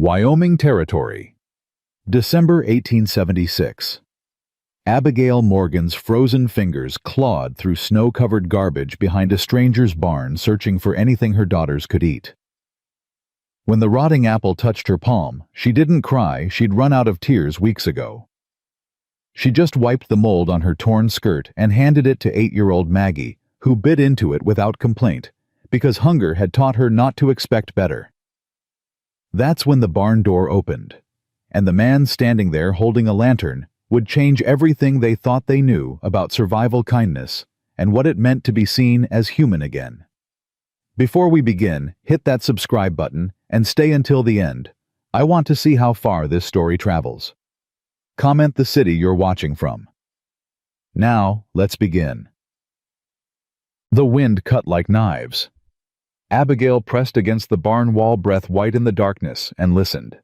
Wyoming Territory, December 1876. Abigail Morgan's frozen fingers clawed through snow-covered garbage behind a stranger's barn searching for anything her daughters could eat. When the rotting apple touched her palm, she didn't cry. She'd run out of tears weeks ago. She just wiped the mold on her torn skirt and handed it to 8-year-old Maggie, who bit into it without complaint, because hunger had taught her not to expect better. That's when the barn door opened, and the man standing there holding a lantern would change everything they thought they knew about survival kindness and what it meant to be seen as human again. Before we begin, hit that subscribe button and stay until the end. I want to see how far this story travels. Comment the city you're watching from. Now, let's begin. The wind cut like knives. Abigail pressed against the barn wall, breath white in the darkness, and listened.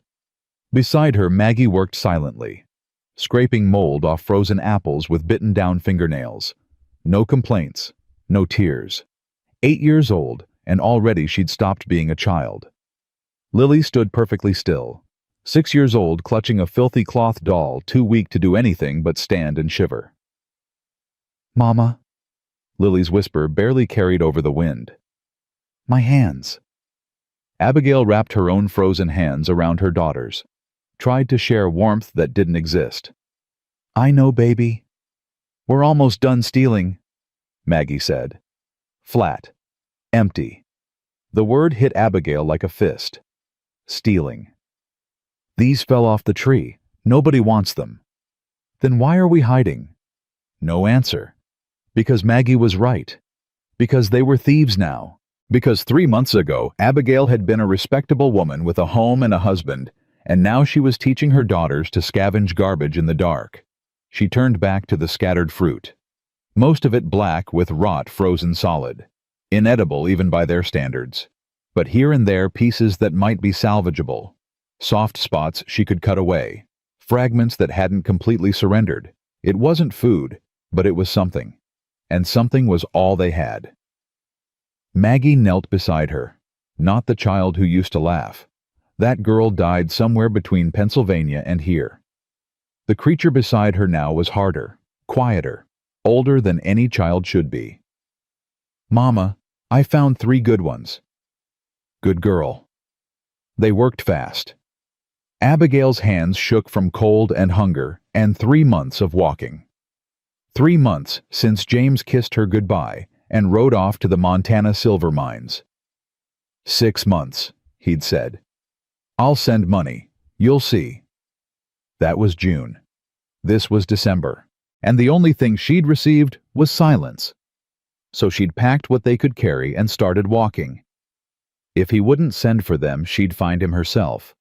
Beside her, Maggie worked silently, scraping mold off frozen apples with bitten-down fingernails. No complaints, no tears. 8 years old, and already she'd stopped being a child. Lily stood perfectly still, 6 years old, clutching a filthy cloth doll, too weak to do anything but stand and shiver. "Mama," Lily's whisper barely carried over the wind. "My hands." Abigail wrapped her own frozen hands around her daughter's, tried to share warmth that didn't exist. "I know, baby. We're almost done stealing," Maggie said. Flat. Empty. The word hit Abigail like a fist. Stealing. "These fell off the tree. Nobody wants them." "Then why are we hiding?" No answer. Because Maggie was right. Because they were thieves now. Because 3 months ago, Abigail had been a respectable woman with a home and a husband, and now she was teaching her daughters to scavenge garbage in the dark. She turned back to the scattered fruit. Most of it black with rot frozen solid. Inedible even by their standards. But here and there pieces that might be salvageable. Soft spots she could cut away. Fragments that hadn't completely surrendered. It wasn't food, but it was something. And something was all they had. Maggie knelt beside her. Not the child who used to laugh. That girl died somewhere between Pennsylvania and here. The creature beside her now was harder, quieter, older than any child should be. "Mama, I found 3 good ones." "Good girl." They worked fast. Abigail's hands shook from cold and hunger and 3 months of walking. 3 months since James kissed her goodbye and rode off to the Montana silver mines. 6 months, he'd said. "I'll send money. You'll see." That was June. This was December. And the only thing she'd received was silence. So she'd packed what they could carry and started walking. If he wouldn't send for them, she'd find him herself.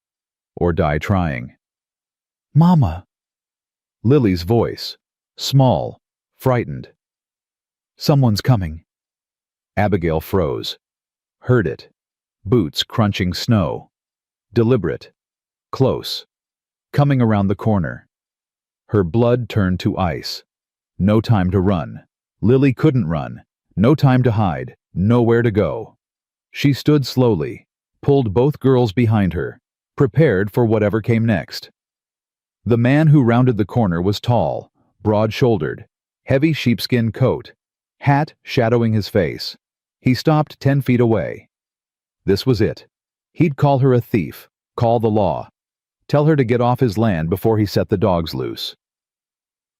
Or die trying. "Mama." Lily's voice. Small. Frightened. "Someone's coming." Abigail froze. Heard it. Boots crunching snow. Deliberate. Close. Coming around the corner. Her blood turned to ice. No time to run. Lily couldn't run. No time to hide. Nowhere to go. She stood slowly, pulled both girls behind her, prepared for whatever came next. The man who rounded the corner was tall, broad-shouldered, heavy sheepskin coat, hat shadowing his face. He stopped 10 feet away. This was it. He'd call her a thief, call the law, tell her to get off his land before he set the dogs loose.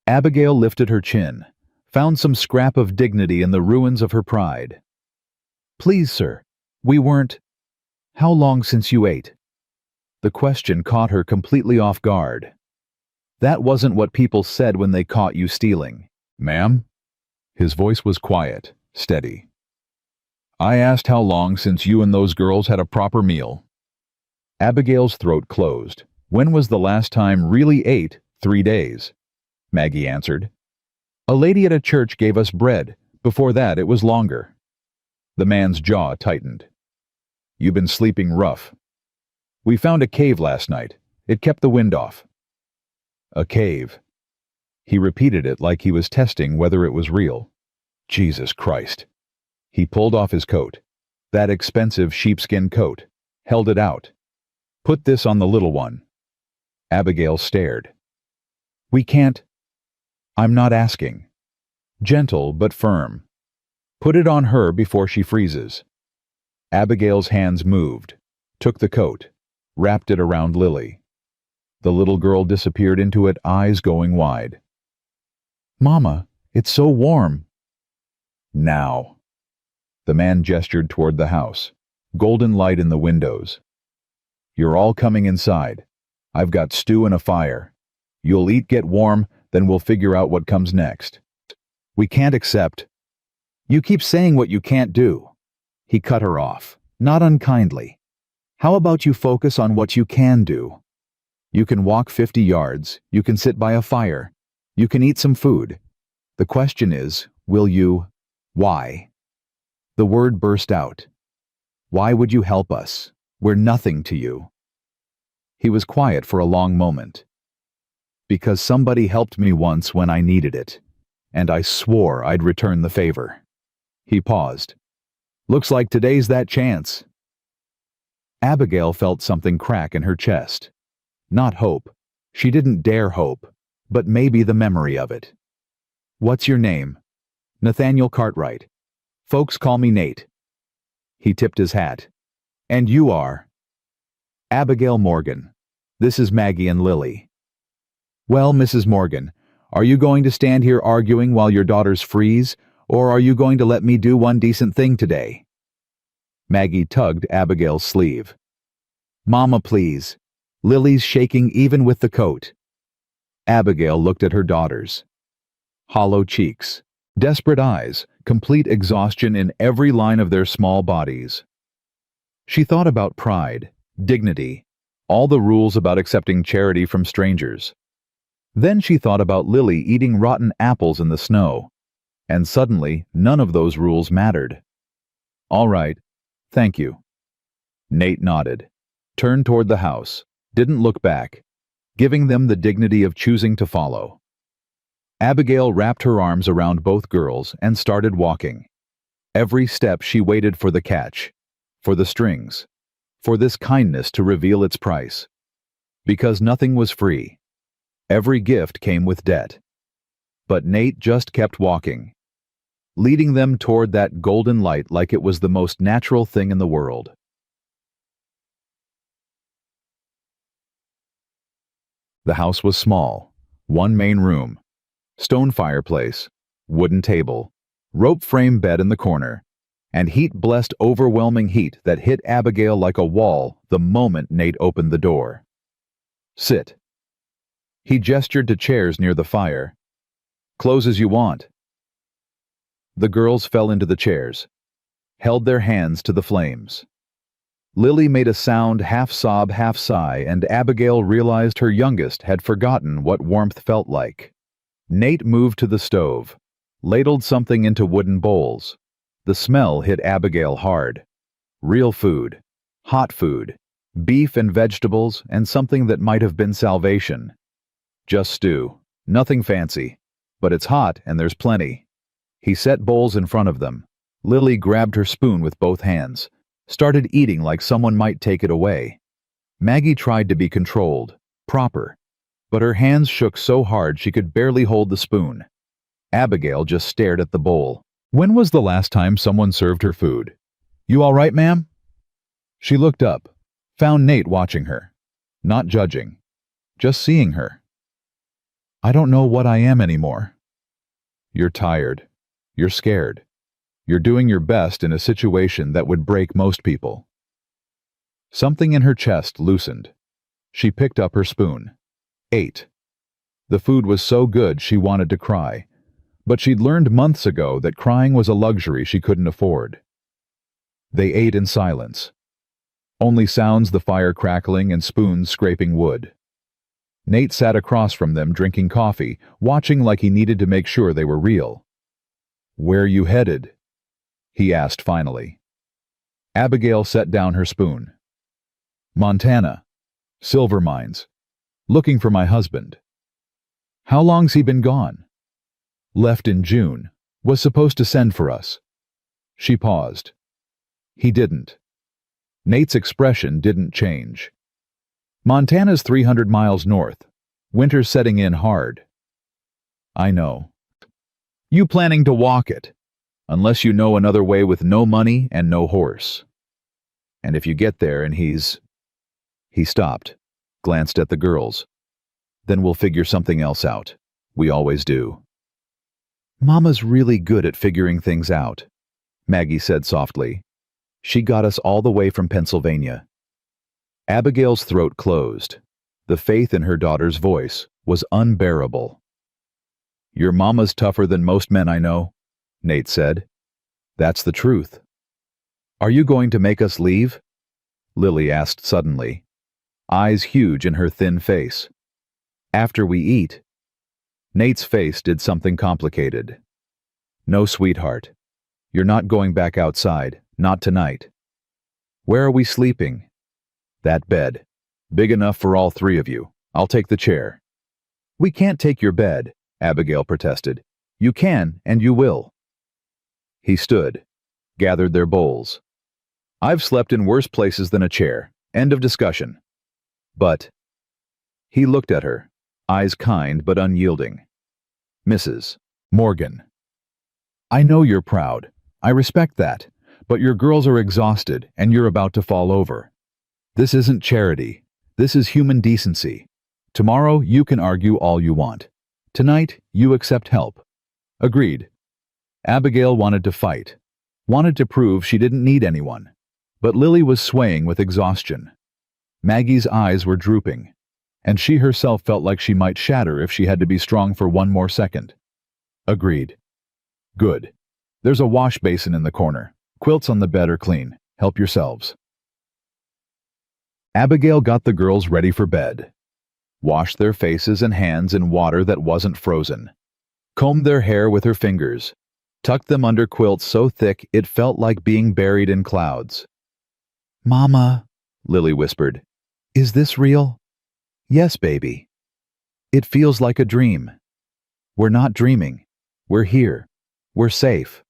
Abigail lifted her chin, found some scrap of dignity in the ruins of her pride. "Please, sir, we weren't... How long since you ate?" The question caught her completely off guard. That wasn't what people said when they caught you stealing. "Ma'am?" His voice was quiet, steady. "I asked how long since you and those girls had a proper meal." Abigail's throat closed. When was the last time really ate? 3 days. Maggie answered. "A lady at a church gave us bread. Before that, it was longer." The man's jaw tightened. "You've been sleeping rough." "We found a cave last night. It kept the wind off." A cave. He repeated it like he was testing whether it was real. Jesus Christ. He pulled off his coat. That expensive sheepskin coat. Held it out. Put this on the little one. Abigail stared. We can't. I'm not asking. Gentle but firm. Put it on her before she freezes. Abigail's hands moved, took the coat, wrapped it around Lily. The little girl disappeared into it, eyes going wide. Mama, it's so warm. Now. The man gestured toward the house, golden light in the windows. You're all coming inside. I've got stew and a fire. You'll eat, get warm, then we'll figure out what comes next. We can't accept. You keep saying what you can't do. He cut her off, not unkindly. How about you focus on what you can do? You can walk 50 yards, you can sit by a fire, you can eat some food. The question is, will you? Why? The word burst out. Why would you help us? We're nothing to you. He was quiet for a long moment. Because somebody helped me once when I needed it, and I swore I'd return the favor. He paused. Looks like today's that chance. Abigail felt something crack in her chest. Not hope. She didn't dare hope, but maybe the memory of it. What's your name? Nathaniel Cartwright. Folks call me Nate. He tipped his hat. And you are? Abigail Morgan. This is Maggie and Lily. Well, Mrs. Morgan, are you going to stand here arguing while your daughters freeze, or are you going to let me do one decent thing today? Maggie tugged Abigail's sleeve. Mama, please. Lily's shaking even with the coat. Abigail looked at her daughters. Hollow cheeks, desperate eyes, complete exhaustion in every line of their small bodies. She thought about pride, dignity, all the rules about accepting charity from strangers. Then she thought about Lily eating rotten apples in the snow, and suddenly none of those rules mattered. All right, thank you. Nate nodded, turned toward the house, didn't look back, giving them the dignity of choosing to follow. Abigail wrapped her arms around both girls and started walking. Every step she waited for the catch, for the strings, for this kindness to reveal its price. Because nothing was free. Every gift came with debt. But Nate just kept walking, leading them toward that golden light like it was the most natural thing in the world. The house was small, one main room, stone fireplace, wooden table, rope frame bed in the corner, and heat-blessed overwhelming heat that hit Abigail like a wall the moment Nate opened the door. Sit. He gestured to chairs near the fire. Close as you want. The girls fell into the chairs, held their hands to the flames. Lily made a sound half sob, half sigh, and Abigail realized her youngest had forgotten what warmth felt like. Nate moved to the stove, ladled something into wooden bowls. The smell hit Abigail hard. Real food, hot food, beef and vegetables, and something that might have been salvation. Just stew, nothing fancy, but it's hot and there's plenty. He set bowls in front of them. Lily grabbed her spoon with both hands, started eating like someone might take it away. Maggie tried to be controlled, proper, but her hands shook so hard she could barely hold the spoon. Abigail just stared at the bowl. When was the last time someone served her food? You all right, ma'am? She looked up, found Nate watching her, not judging, just seeing her. I don't know what I am anymore. You're tired. You're scared. You're doing your best in a situation that would break most people. Something in her chest loosened. She picked up her spoon. Ate. The food was so good she wanted to cry, but she'd learned months ago that crying was a luxury she couldn't afford. They ate in silence. Only sounds the fire crackling and spoons scraping wood. Nate sat across from them drinking coffee, watching like he needed to make sure they were real. Where you headed? He asked finally. Abigail set down her spoon. Montana. Silver mines. Looking for my husband. How long's he been gone? Left in June. Was supposed to send for us. She paused. He didn't. Nate's expression didn't change. Montana's 300 miles north. Winter's setting in hard. I know. You planning to walk it, unless you know another way with no money and no horse. And if you get there and He stopped, glanced at the girls. Then we'll figure something else out. We always do. Mama's really good at figuring things out, Maggie said softly. She got us all the way from Pennsylvania. Abigail's throat closed. The faith in her daughter's voice was unbearable. Your mama's tougher than most men I know, Nate said. That's the truth. Are you going to make us leave? Lily asked suddenly, eyes huge in her thin face. After we eat. Nate's face did something complicated. No, sweetheart. You're not going back outside, not tonight. Where are we sleeping? That bed. Big enough for all three of you. I'll take the chair. We can't take your bed, Abigail protested. You can, and you will. He stood, gathered their bowls. I've slept in worse places than a chair. End of discussion. But he looked at her, eyes kind but unyielding. Mrs. Morgan. I know you're proud. I respect that. But your girls are exhausted and you're about to fall over. This isn't charity. This is human decency. Tomorrow you can argue all you want. Tonight you accept help. Agreed. Abigail wanted to fight, wanted to prove she didn't need anyone. But Lily was swaying with exhaustion. Maggie's eyes were drooping, and she herself felt like she might shatter if she had to be strong for one more second. Agreed. Good. There's a wash basin in the corner. Quilts on the bed are clean. Help yourselves. Abigail got the girls ready for bed. Washed their faces and hands in water that wasn't frozen. Combed their hair with her fingers. Tucked them under quilts so thick it felt like being buried in clouds. Mama, Lily whispered, is this real? Yes, baby. It feels like a dream. We're not dreaming. We're here. We're safe.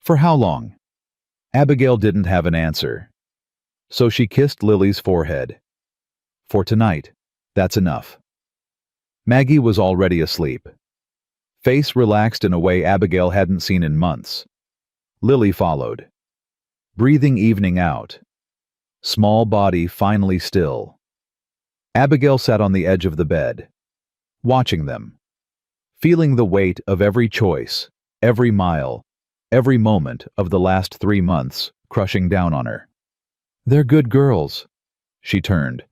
For how long? Abigail didn't have an answer. So she kissed Lily's forehead. For tonight, that's enough. Maggie was already asleep. Face relaxed in a way Abigail hadn't seen in months. Lily followed. Breathing evening out. Small body finally still. Abigail sat on the edge of the bed, watching them, feeling the weight of every choice, every mile, every moment of the last 3 months crushing down on her. They're good girls. She turned.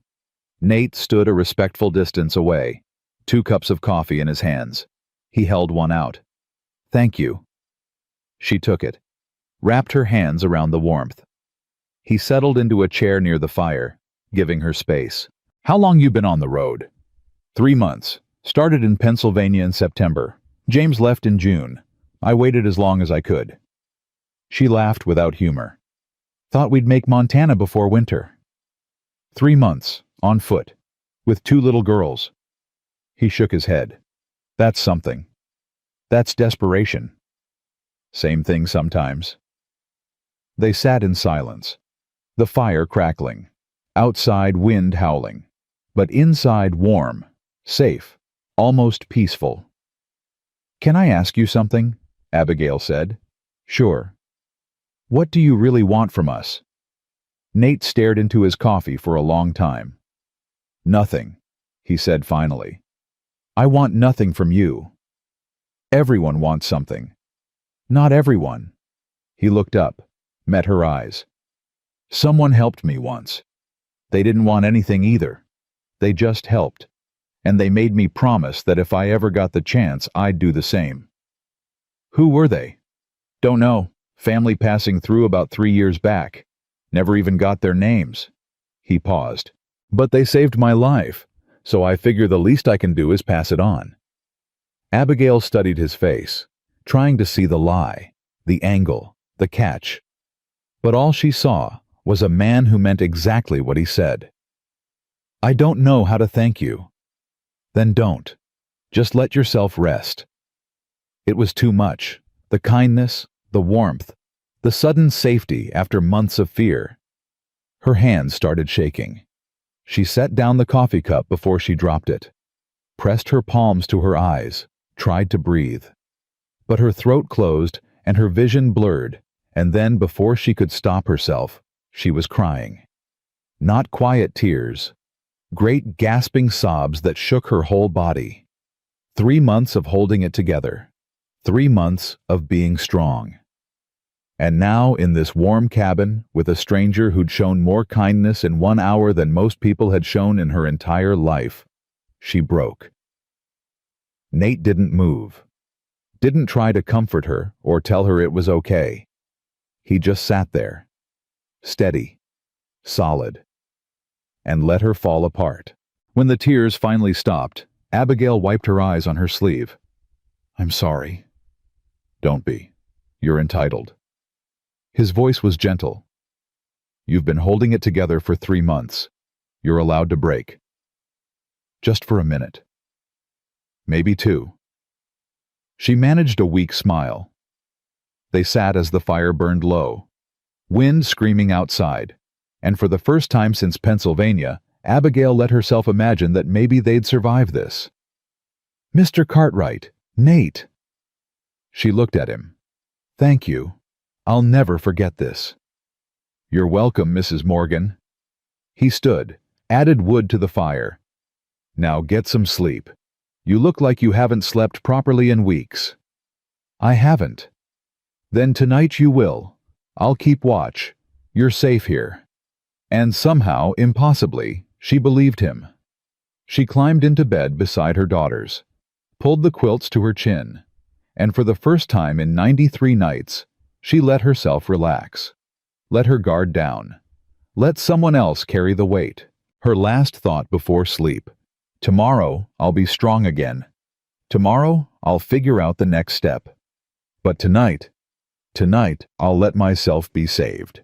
Nate stood a respectful distance away, 2 cups of coffee in his hands. He held one out. Thank you. She took it, wrapped her hands around the warmth. He settled into a chair near the fire, giving her space. How long you been on the road? 3 months. Started in Pennsylvania in September. James left in June. I waited as long as I could. She laughed without humor. Thought we'd make Montana before winter. 3 months, on foot, with 2 little girls. He shook his head. That's something. That's desperation. Same thing sometimes. They sat in silence, the fire crackling, outside wind howling, but inside warm, safe, almost peaceful. Can I ask you something? Abigail said. Sure. What do you really want from us? Nate stared into his coffee for a long time. Nothing, he said finally. I want nothing from you. Everyone wants something. Not everyone. He looked up, met her eyes. Someone helped me once. They didn't want anything either. They just helped. And they made me promise that if I ever got the chance, I'd do the same. Who were they? Don't know. Family passing through about 3 years back. Never even got their names. He paused. But they saved my life, so I figure the least I can do is pass it on. Abigail studied his face, trying to see the lie, the angle, the catch. But all she saw was a man who meant exactly what he said. I don't know how to thank you. Then don't. Just let yourself rest. It was too much. The kindness, the warmth, the sudden safety after months of fear. Her hands started shaking. She set down the coffee cup before she dropped it, pressed her palms to her eyes, tried to breathe. But her throat closed and her vision blurred, and then before she could stop herself, she was crying. Not quiet tears, great gasping sobs that shook her whole body. 3 months of holding it together. 3 months of being strong. And now, in this warm cabin, with a stranger who'd shown more kindness in 1 hour than most people had shown in her entire life, she broke. Nate didn't move. Didn't try to comfort her or tell her it was okay. He just sat there, steady, solid, and let her fall apart. When the tears finally stopped, Abigail wiped her eyes on her sleeve. "I'm sorry." "Don't be. You're entitled." His voice was gentle. "You've been holding it together for 3 months. You're allowed to break. Just for a minute. Maybe 2. She managed a weak smile. They sat as the fire burned low, wind screaming outside, and for the first time since Pennsylvania, Abigail let herself imagine that maybe they'd survive this. "Mr. Cartwright, Nate." She looked at him. "Thank you. I'll never forget this." "You're welcome, Mrs. Morgan." He stood, added wood to the fire. "Now get some sleep. You look like you haven't slept properly in weeks." "I haven't." "Then tonight you will. I'll keep watch. You're safe here." And somehow, impossibly, she believed him. She climbed into bed beside her daughters, pulled the quilts to her chin, and for the first time in 93 nights, she let herself relax. Let her guard down. Let someone else carry the weight. Her last thought before sleep: tomorrow I'll be strong again. Tomorrow I'll figure out the next step. But tonight I'll let myself be saved.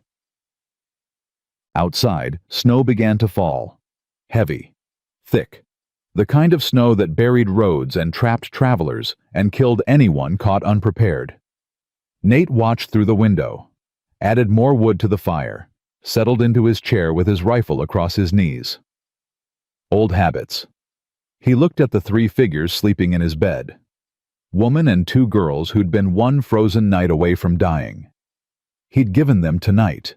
Outside, snow began to fall. Heavy, thick. The kind of snow that buried roads and trapped travelers and killed anyone caught unprepared. Nate watched through the window, added more wood to the fire, settled into his chair with his rifle across his knees. Old habits. He looked at the 3 figures sleeping in his bed. Woman and 2 girls who'd been 1 frozen night away from dying. He'd given them tonight.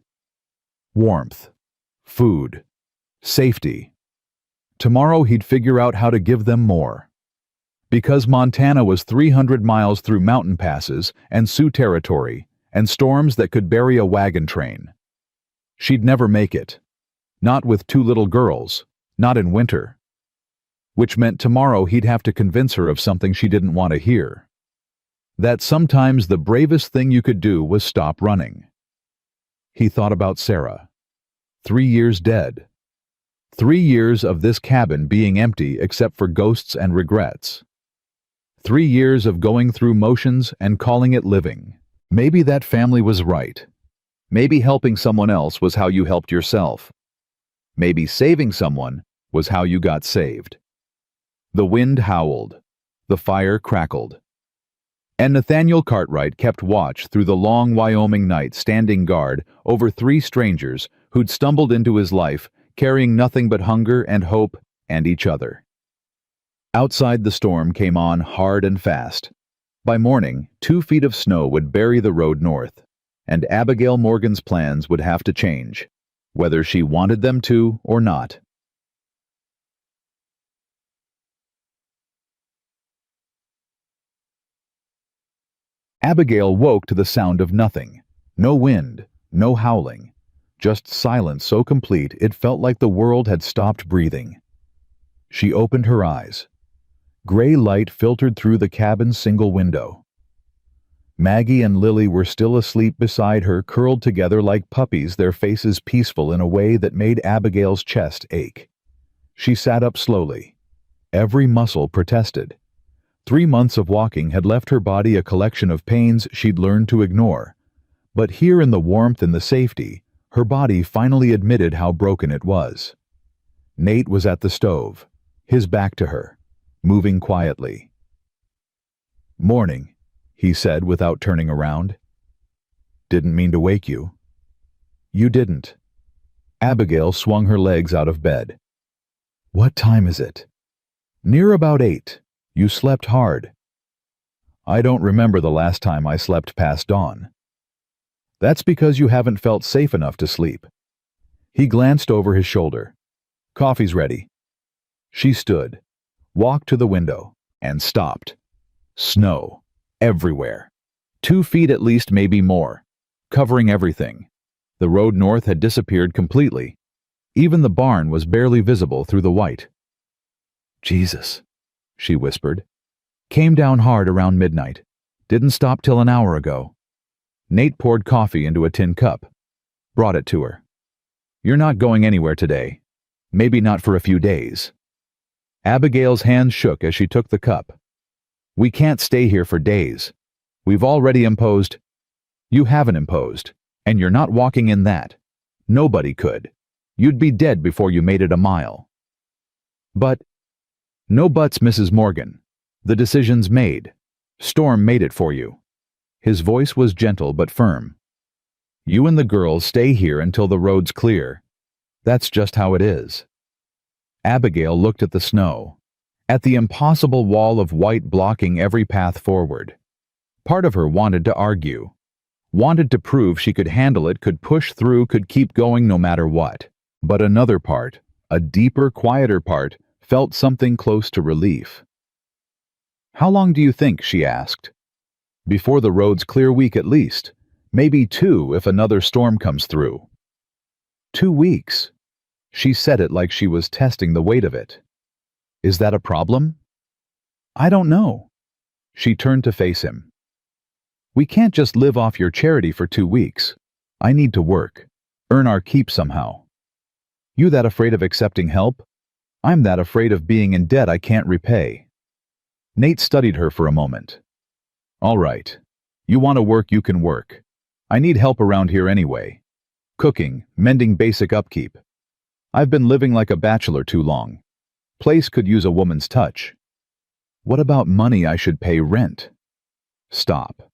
Warmth, food, safety. Tomorrow he'd figure out how to give them more. Because Montana was 300 miles through mountain passes and Sioux territory and storms that could bury a wagon train. She'd never make it. Not with 2 little girls, not in winter. Which meant tomorrow he'd have to convince her of something she didn't want to hear. That sometimes the bravest thing you could do was stop running. He thought about Sarah. 3 years dead. 3 years of this cabin being empty except for ghosts and regrets. 3 years of going through motions and calling it living. Maybe that family was right. Maybe helping someone else was how you helped yourself. Maybe saving someone was how you got saved. The wind howled. The fire crackled. And Nathaniel Cartwright kept watch through the long Wyoming night, standing guard over 3 strangers who'd stumbled into his life, carrying nothing but hunger and hope and each other. Outside, the storm came on hard and fast. By morning, 2 feet of snow would bury the road north, and Abigail Morgan's plans would have to change, whether she wanted them to or not. Abigail woke to the sound of nothing. No wind, no howling. Just silence so complete it felt like the world had stopped breathing. She opened her eyes. Gray light filtered through the cabin's single window. Maggie and Lily were still asleep beside her, curled together like puppies, their faces peaceful in a way that made Abigail's chest ache. She sat up slowly. Every muscle protested. 3 months of walking had left her body a collection of pains she'd learned to ignore. But here in the warmth and the safety, her body finally admitted how broken it was. Nate was at the stove, his back to her, moving quietly. "Morning," he said without turning around. "Didn't mean to wake you." "You didn't." Abigail swung her legs out of bed. What time is it? Near about 8. You slept hard. I don't remember the last time I slept past dawn. That's because you haven't felt safe enough to sleep. He glanced over his shoulder. Coffee's ready. She stood, walked to the window, and stopped. Snow. Everywhere. 2 feet at least, maybe more. Covering everything. The road north had disappeared completely. Even the barn was barely visible through the white. Jesus, she whispered. Came down hard around midnight. Didn't stop till an hour ago. Nate poured coffee into a tin cup. Brought it to her. You're not going anywhere today. Maybe not for a few days. Abigail's hands shook as she took the cup. We can't stay here for days. We've already imposed. You haven't imposed, and you're not walking in that. Nobody could. You'd be dead before you made it a mile. But, no buts, Mrs. Morgan. The decision's made. Storm made it for you. His voice was gentle but firm. You and the girls stay here until the road's clear. That's just how it is. Abigail looked at the snow, at the impossible wall of white blocking every path forward. Part of her wanted to argue, wanted to prove she could handle it, could push through, could keep going no matter what. But another part, a deeper, quieter part, felt something close to relief. How long do you think, she asked. Before the road's clear, week at least. Maybe 2 if another storm comes through. 2 weeks. She said it like she was testing the weight of it. Is that a problem? I don't know. She turned to face him. We can't just live off your charity for 2 weeks. I need to work, earn our keep somehow. You that afraid of accepting help? I'm that afraid of being in debt I can't repay. Nate studied her for a moment. All right. You want to work, you can work. I need help around here anyway. Cooking, mending, basic upkeep. I've been living like a bachelor too long. Place could use a woman's touch. What about money I should pay rent? Stop.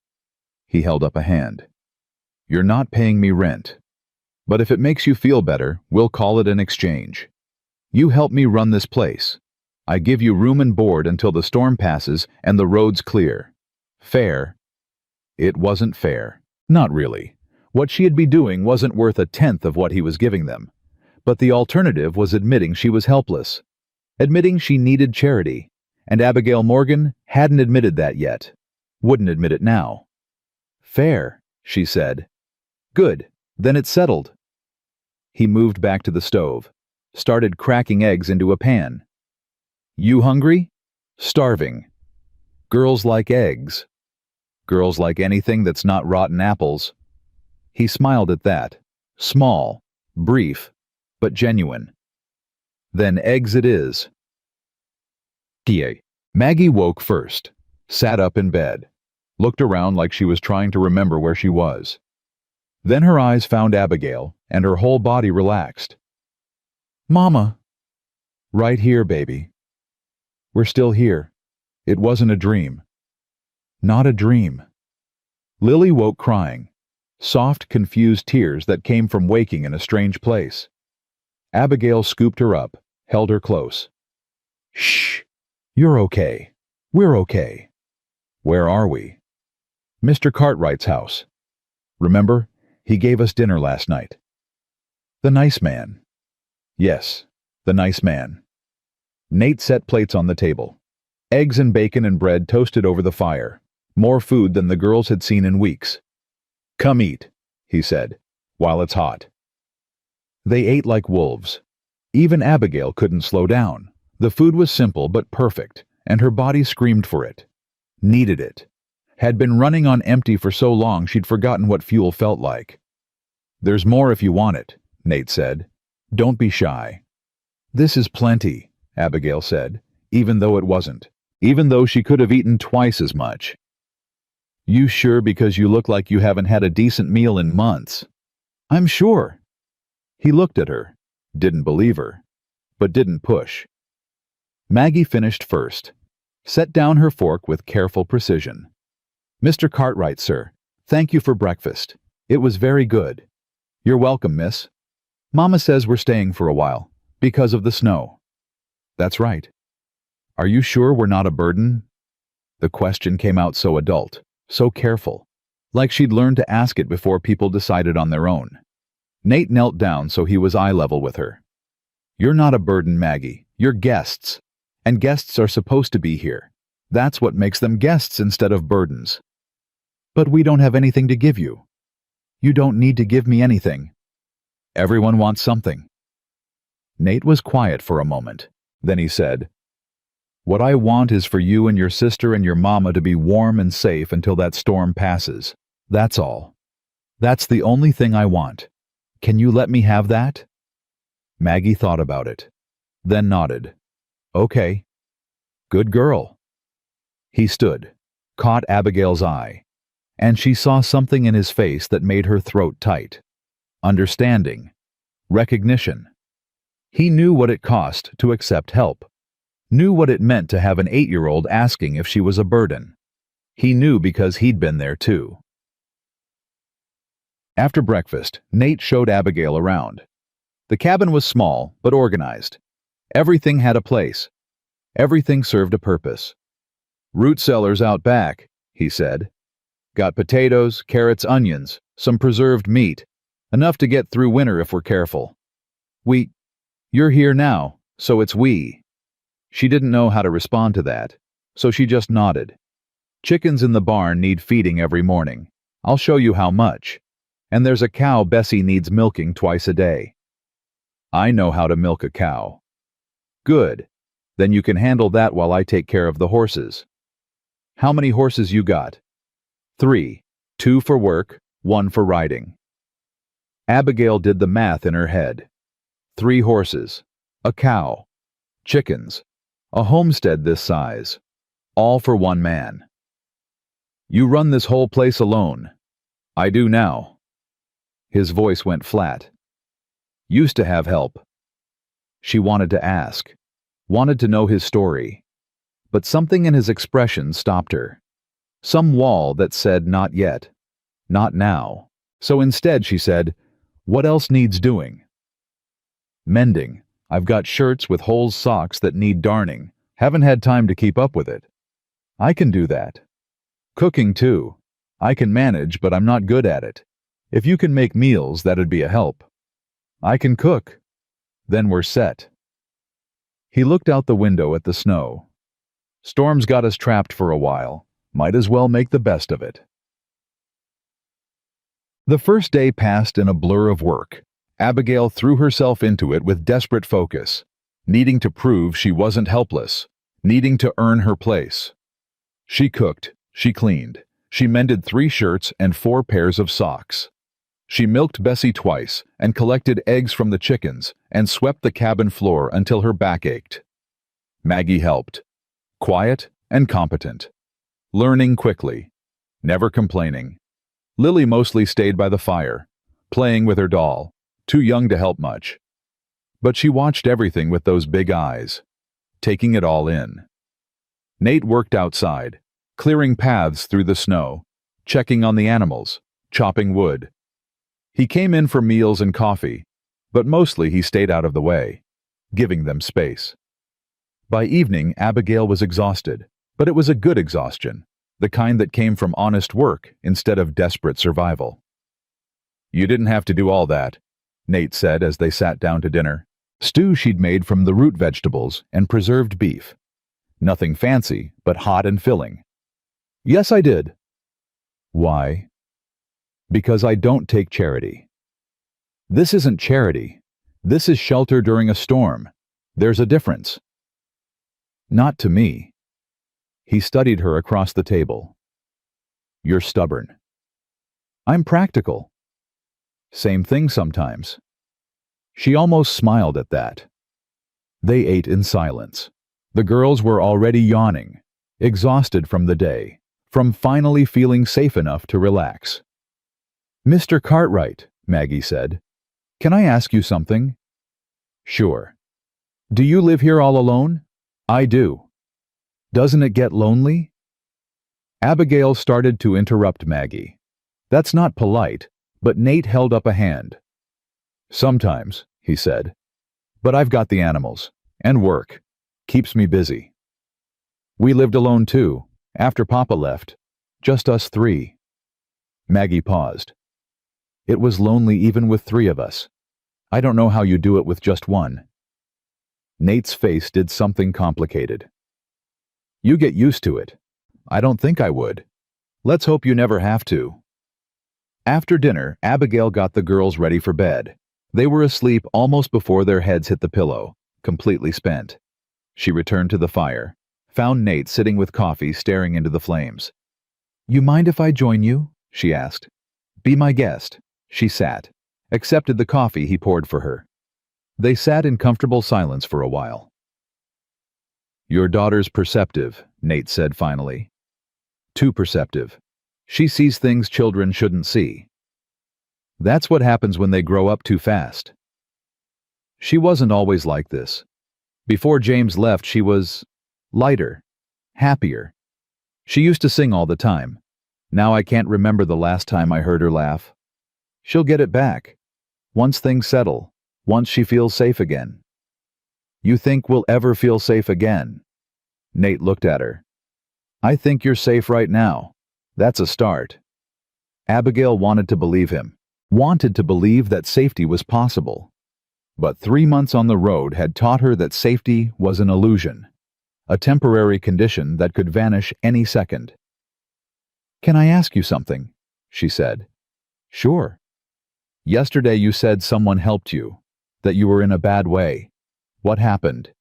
He held up a hand. You're not paying me rent. But if it makes you feel better, we'll call it an exchange. You help me run this place. I give you room and board until the storm passes and the road's clear. Fair? It wasn't fair. Not really. What she'd be doing wasn't worth 1/10 of what he was giving them. But the alternative was admitting she was helpless. Admitting she needed charity. And Abigail Morgan hadn't admitted that yet. Wouldn't admit it now. Fair, she said. Good, then it's settled. He moved back to the stove, started cracking eggs into a pan. You hungry? Starving. Girls like eggs. Girls like anything that's not rotten apples. He smiled at that. Small, brief, but genuine. Then eggs it is. Maggie woke first, sat up in bed, looked around like she was trying to remember where she was. Then her eyes found Abigail, and her whole body relaxed. Mama. Right here, baby. We're still here. It wasn't a dream. Not a dream. Lily woke crying, soft, confused tears that came from waking in a strange place. Abigail scooped her up, held her close. Shh. You're okay. We're okay. Where are we? Mr. Cartwright's house. Remember, he gave us dinner last night. The nice man. Yes, the nice man. Nate set plates on the table. Eggs and bacon and bread toasted over the fire. More food than the girls had seen in weeks. Come eat, he said, while it's hot. They ate like wolves. Even Abigail couldn't slow down. The food was simple but perfect, and her body screamed for it. Needed it. Had been running on empty for so long she'd forgotten what fuel felt like. There's more if you want it, Nate said. Don't be shy. This is plenty, Abigail said, even though it wasn't. Even though she could have eaten twice as much. You sure, because you look like you haven't had a decent meal in months? I'm sure. He looked at her, didn't believe her, but didn't push. Maggie finished first, set down her fork with careful precision. Mr. Cartwright, sir, thank you for breakfast. It was very good. You're welcome, miss. Mama says we're staying for a while, because of the snow. That's right. Are you sure we're not a burden? The question came out so adult, so careful, like she'd learned to ask it before people decided on their own. Nate knelt down so he was eye level with her. You're not a burden, Maggie. You're guests. And guests are supposed to be here. That's what makes them guests instead of burdens. But we don't have anything to give you. You don't need to give me anything. Everyone wants something. Nate was quiet for a moment. Then he said, What I want is for you and your sister and your mama to be warm and safe until that storm passes. That's all. That's the only thing I want. Can you let me have that? Maggie thought about it, then nodded. Okay. Good girl. He stood, caught Abigail's eye, and she saw something in his face that made her throat tight. Understanding. Recognition. He knew what it cost to accept help. Knew what it meant to have an 8-year-old asking if she was a burden. He knew because he'd been there too. After breakfast, Nate showed Abigail around. The cabin was small, but organized. Everything had a place. Everything served a purpose. Root cellars out back, he said. Got potatoes, carrots, onions, some preserved meat. Enough to get through winter if we're careful. You're here now, so it's we. She didn't know how to respond to that, so she just nodded. Chickens in the barn need feeding every morning. I'll show you how much. And there's a cow Bessie needs milking twice a day. I know how to milk a cow. Good. Then you can handle that while I take care of the horses. How many horses you got? 3. 2 for work, 1 for riding. Abigail did the math in her head. 3 horses, a cow, chickens, a homestead this size, all for 1 man. You run this whole place alone. I do now. His voice went flat. Used to have help. She wanted to ask, wanted to know his story, but something in his expression stopped her. Some wall that said not yet, not now. So instead she said, What else needs doing? Mending. I've got shirts with holes, socks that need darning. Haven't had time to keep up with it. I can do that. Cooking too. I can manage, but I'm not good at it. If you can make meals, that'd be a help. I can cook. Then we're set. He looked out the window at the snow. Storm's got us trapped for a while. Might as well make the best of it. The first day passed in a blur of work. Abigail threw herself into it with desperate focus, needing to prove she wasn't helpless, needing to earn her place. She cooked, she cleaned, she mended 3 shirts and 4 pairs of socks. She milked Bessie twice and collected eggs from the chickens and swept the cabin floor until her back ached. Maggie helped, quiet and competent, learning quickly, never complaining. Lily mostly stayed by the fire, playing with her doll, too young to help much. But she watched everything with those big eyes, taking it all in. Nate worked outside, clearing paths through the snow, checking on the animals, chopping wood. He came in for meals and coffee, but mostly he stayed out of the way, giving them space. By evening, Abigail was exhausted, but it was a good exhaustion, the kind that came from honest work instead of desperate survival. You didn't have to do all that, Nate said as they sat down to dinner. Stew she'd made from the root vegetables and preserved beef. Nothing fancy, but hot and filling. Yes, I did. Why? Because I don't take charity. This isn't charity. This is shelter during a storm. There's a difference. Not to me. He studied her across the table. You're stubborn. I'm practical. Same thing sometimes. She almost smiled at that. They ate in silence. The girls were already yawning, exhausted from the day, from finally feeling safe enough to relax. Mr. Cartwright, Maggie said, can I ask you something? Sure. Do you live here all alone? I do. Doesn't it get lonely? Abigail started to interrupt Maggie. That's not polite, but Nate held up a hand. Sometimes, he said. But I've got the animals, and work, Keeps me busy. We lived alone too, after Papa left. Just us three. Maggie paused. It was lonely even with three of us. I don't know how you do it with just one. Nate's face did something complicated. You get used to it. I don't think I would. Let's hope you never have to. After dinner, Abigail got the girls ready for bed. They were asleep almost before their heads hit the pillow, completely spent. She returned to the fire, found Nate sitting with coffee staring into the flames. You mind if I join you? She asked. Be my guest. She sat, accepted the coffee he poured for her. They sat in comfortable silence for a while. Your daughter's perceptive, Nate said finally. Too perceptive. She sees things children shouldn't see. That's what happens when they grow up too fast. She wasn't always like this. Before James left, she was lighter, happier. She used to sing all the time. Now I can't remember the last time I heard her laugh. She'll get it back. Once things settle, once she feels safe again. You think we'll ever feel safe again? Nate looked at her. I think you're safe right now. That's a start. Abigail wanted to believe him, wanted to believe that safety was possible. But 3 months on the road had taught her that safety was an illusion, a temporary condition that could vanish any second. Can I ask you something? She said. Sure. Yesterday you said someone helped you, that you were in a bad way. What happened?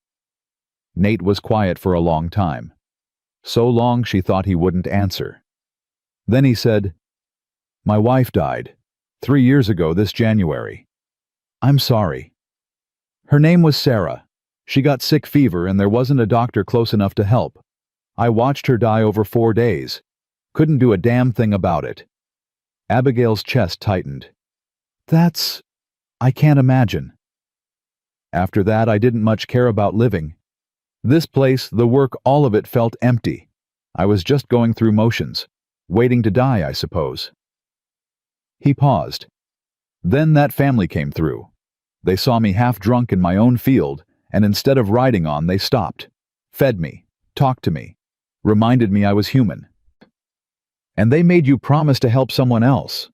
Nate was quiet for a long time. So long she thought he wouldn't answer. Then he said, My wife died, 3 years ago this January. I'm sorry. Her name was Sarah. She got sick fever and there wasn't a doctor close enough to help. I watched her die over 4 days. Couldn't do a damn thing about it. Abigail's chest tightened. I can't imagine. After that, I didn't much care about living. This place, the work, all of it felt empty. I was just going through motions, waiting to die, I suppose. He paused. Then that family came through. They saw me half drunk in my own field, and instead of riding on, they stopped, fed me, talked to me, reminded me I was human. And they made you promise to help someone else.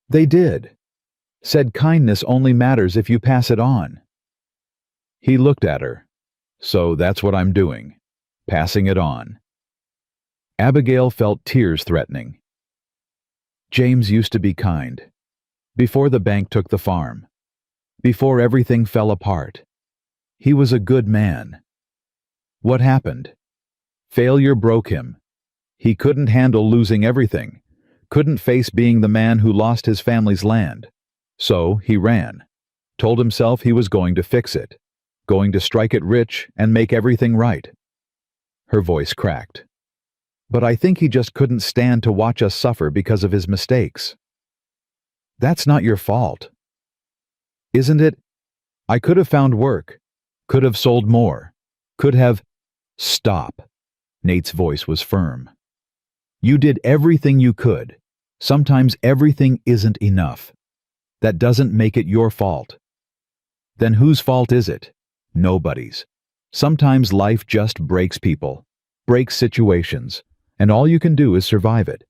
They did. Said kindness only matters if you pass it on. He looked at her. So that's what I'm doing, passing it on. Abigail felt tears threatening. James used to be kind. Before the bank took the farm. Before everything fell apart. He was a good man. What happened? Failure broke him. He couldn't handle losing everything, couldn't face being the man who lost his family's land. So he ran, told himself he was going to fix it, going to strike it rich and make everything right. Her voice cracked. But I think he just couldn't stand to watch us suffer because of his mistakes. That's not your fault. Isn't it? I could have found work, could have sold more, could have... Stop. Nate's voice was firm. You did everything you could. Sometimes everything isn't enough. That doesn't make it your fault. Then whose fault is it? Nobody's. Sometimes life just breaks people, breaks situations, and all you can do is survive it.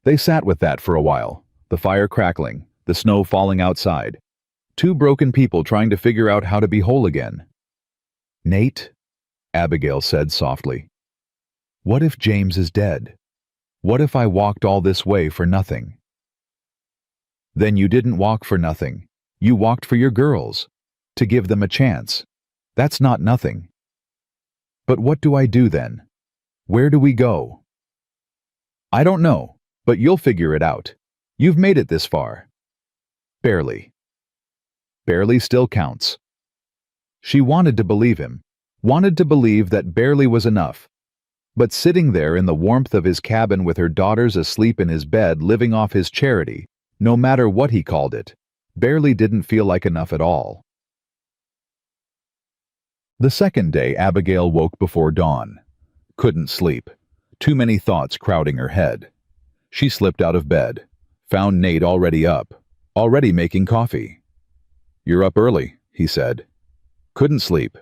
They sat with that for a while, the fire crackling, the snow falling outside. 2 broken people trying to figure out how to be whole again. Nate, Abigail said softly, what if James is dead? What if I walked all this way for nothing? Then you didn't walk for nothing. You walked for your girls, to give them a chance. That's not nothing. But what do I do then? Where do we go? I don't know, but you'll figure it out. You've made it this far. Barely. Barely still counts. She wanted to believe him, wanted to believe that barely was enough. But sitting there in the warmth of his cabin with her daughters asleep in his bed living off his charity, no matter what he called it, barely didn't feel like enough at all. The second day Abigail woke before dawn. Couldn't sleep. Too many thoughts crowding her head. She slipped out of bed, found Nate already up, already making coffee. You're up early, he said. Couldn't sleep.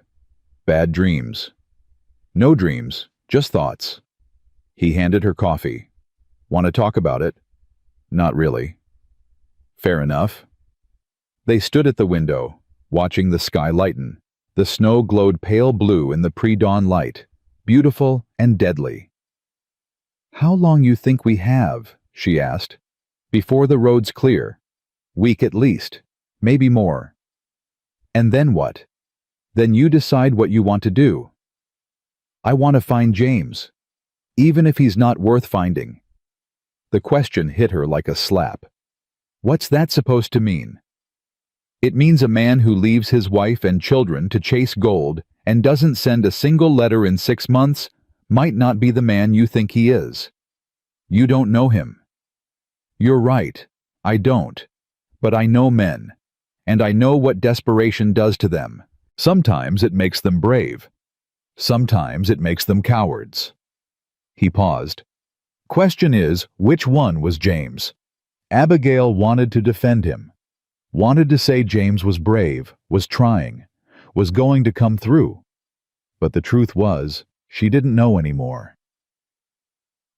Bad dreams. No dreams, just thoughts. He handed her coffee. Want to talk about it? Not really. Fair enough. They stood at the window, watching the sky lighten. The snow glowed pale blue in the pre-dawn light, beautiful and deadly. How long you think we have? She asked. Before the road's clear. Week at least, maybe more. And then what? Then you decide what you want to do. I want to find James, even if he's not worth finding. The question hit her like a slap. What's that supposed to mean? It means a man who leaves his wife and children to chase gold and doesn't send a single letter in 6 months might not be the man you think he is. You don't know him. You're right, I don't. But I know men, and I know what desperation does to them. Sometimes it makes them brave. Sometimes it makes them cowards. He paused. Question is, which one was James? Abigail wanted to defend him. Wanted to say James was brave, was trying, was going to come through. But the truth was, she didn't know anymore.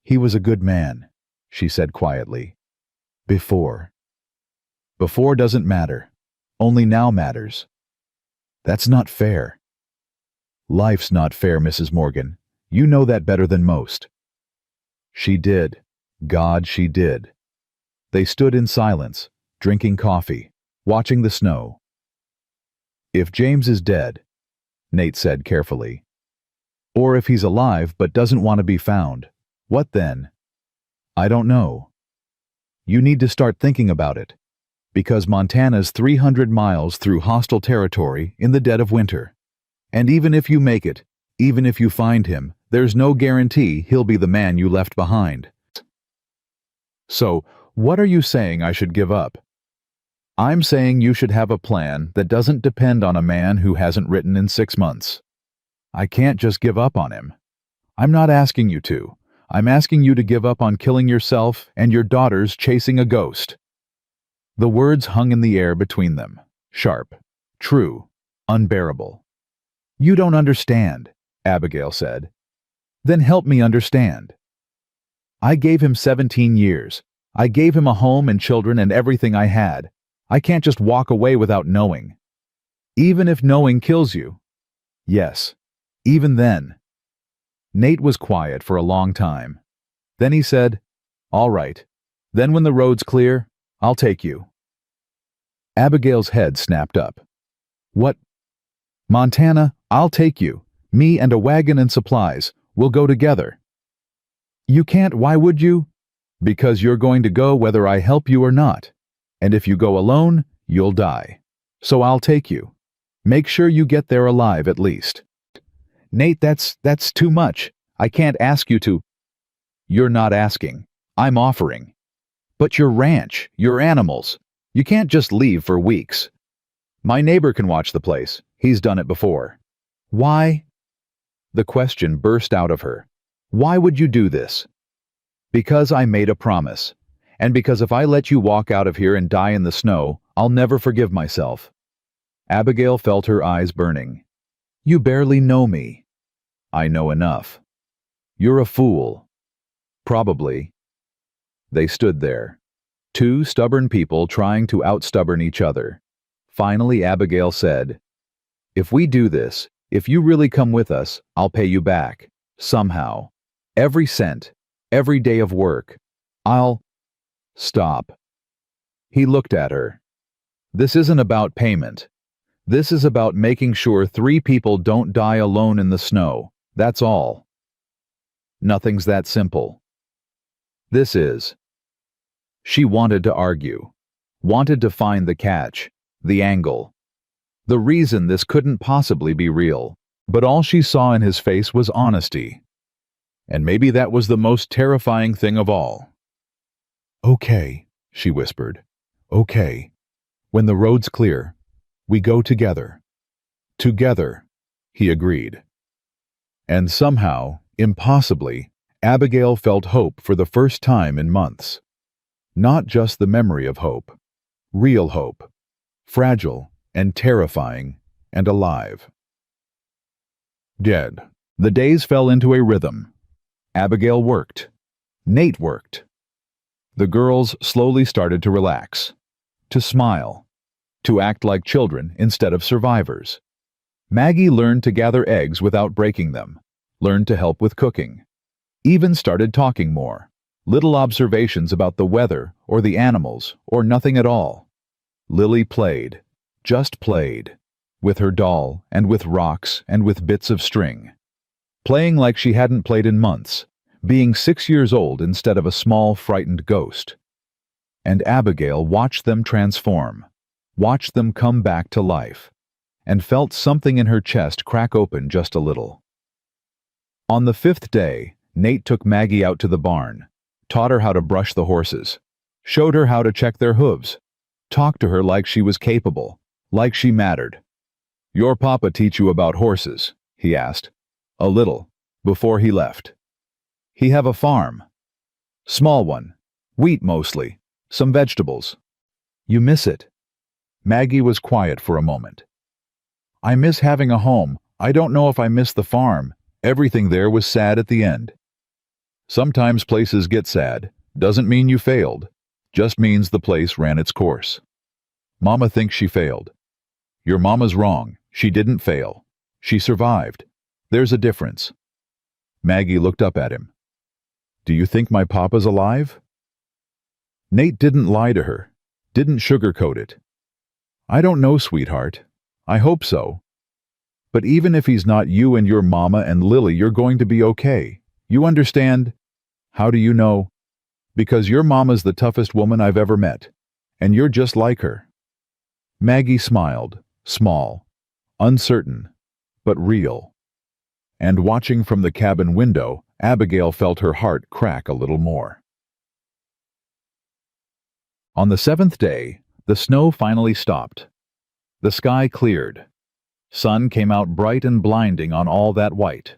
He was a good man, she said quietly. Before. Before doesn't matter. Only now matters. That's not fair. Life's not fair, Mrs. Morgan. You know that better than most. She did. God, she did. They stood in silence, drinking coffee, watching the snow. If James is dead, Nate said carefully, or if he's alive but doesn't want to be found, what then? I don't know. You need to start thinking about it, because Montana's 300 miles through hostile territory in the dead of winter. And even if you make it, even if you find him, there's no guarantee he'll be the man you left behind. So, what are you saying I should give up? I'm saying you should have a plan that doesn't depend on a man who hasn't written in 6 months. I can't just give up on him. I'm not asking you to. I'm asking you to give up on killing yourself and your daughters chasing a ghost. The words hung in the air between them, sharp, true, unbearable. You don't understand, Abigail said. Then help me understand. I gave him 17 years. I gave him a home and children and everything I had. I can't just walk away without knowing. Even if knowing kills you. Yes, even then. Nate was quiet for a long time. Then he said, All right. Then when the road's clear, I'll take you. Abigail's head snapped up. What? Montana, I'll take you. Me and a wagon and supplies. We'll go together. You can't, why would you? Because you're going to go whether I help you or not. And if you go alone, you'll die. So I'll take you. Make sure you get there alive at least. Nate, that's too much. I can't ask you to. You're not asking. I'm offering. But your ranch, your animals. You can't just leave for weeks. My neighbor can watch the place. He's done it before. Why? The question burst out of her. Why would you do this? Because I made a promise. And because if I let you walk out of here and die in the snow, I'll never forgive myself. Abigail felt her eyes burning. You barely know me. I know enough. You're a fool. Probably. They stood there. Two stubborn people trying to outstubborn each other. Finally, Abigail said, If we do this, if you really come with us, I'll pay you back. Somehow. Every cent. Every day of work. I'll... Stop. He looked at her. This isn't about payment. This is about making sure 3 people don't die alone in the snow. That's all. Nothing's that simple. This is. She wanted to argue. Wanted to find the catch, the angle. The reason this couldn't possibly be real. But all she saw in his face was honesty. And maybe that was the most terrifying thing of all. Okay, she whispered. Okay. When the road's clear, we go together. Together, he agreed. And somehow, impossibly, Abigail felt hope for the first time in months. Not just the memory of hope. Real hope. Fragile and terrifying and alive. Dead. The days fell into a rhythm. Abigail worked. Nate worked. The girls slowly started to relax, to smile, to act like children instead of survivors. Maggie learned to gather eggs without breaking them, learned to help with cooking, even started talking more. Little observations about the weather or the animals or nothing at all. Lily played, just played, with her doll and with rocks and with bits of string. Playing like she hadn't played in months, being 6 years old instead of a small, frightened ghost. And Abigail watched them transform, watched them come back to life, and felt something in her chest crack open just a little. On the 5th day, Nate took Maggie out to the barn, taught her how to brush the horses, showed her how to check their hooves, talked to her like she was capable, like she mattered. "Your papa teach you about horses?" he asked. "A little, before he left." "He have a farm?" "Small one. Wheat mostly. Some vegetables." "You miss it?" Maggie was quiet for a moment. "I miss having a home. I don't know if I miss the farm. Everything there was sad at the end." "Sometimes places get sad. Doesn't mean you failed. Just means the place ran its course. Mama thinks she failed. Your mama's wrong. She didn't fail. She survived. There's a difference." Maggie looked up at him. "Do you think my papa's alive?" Nate didn't lie to her, didn't sugarcoat it. "I don't know, sweetheart. I hope so. But even if he's not, you and your mama and Lily, you're going to be okay. You understand?" "How do you know?" "Because your mama's the toughest woman I've ever met, and you're just like her." Maggie smiled, small, uncertain, but real. And watching from the cabin window, Abigail felt her heart crack a little more. On the 7th day, the snow finally stopped. The sky cleared. Sun came out bright and blinding on all that white.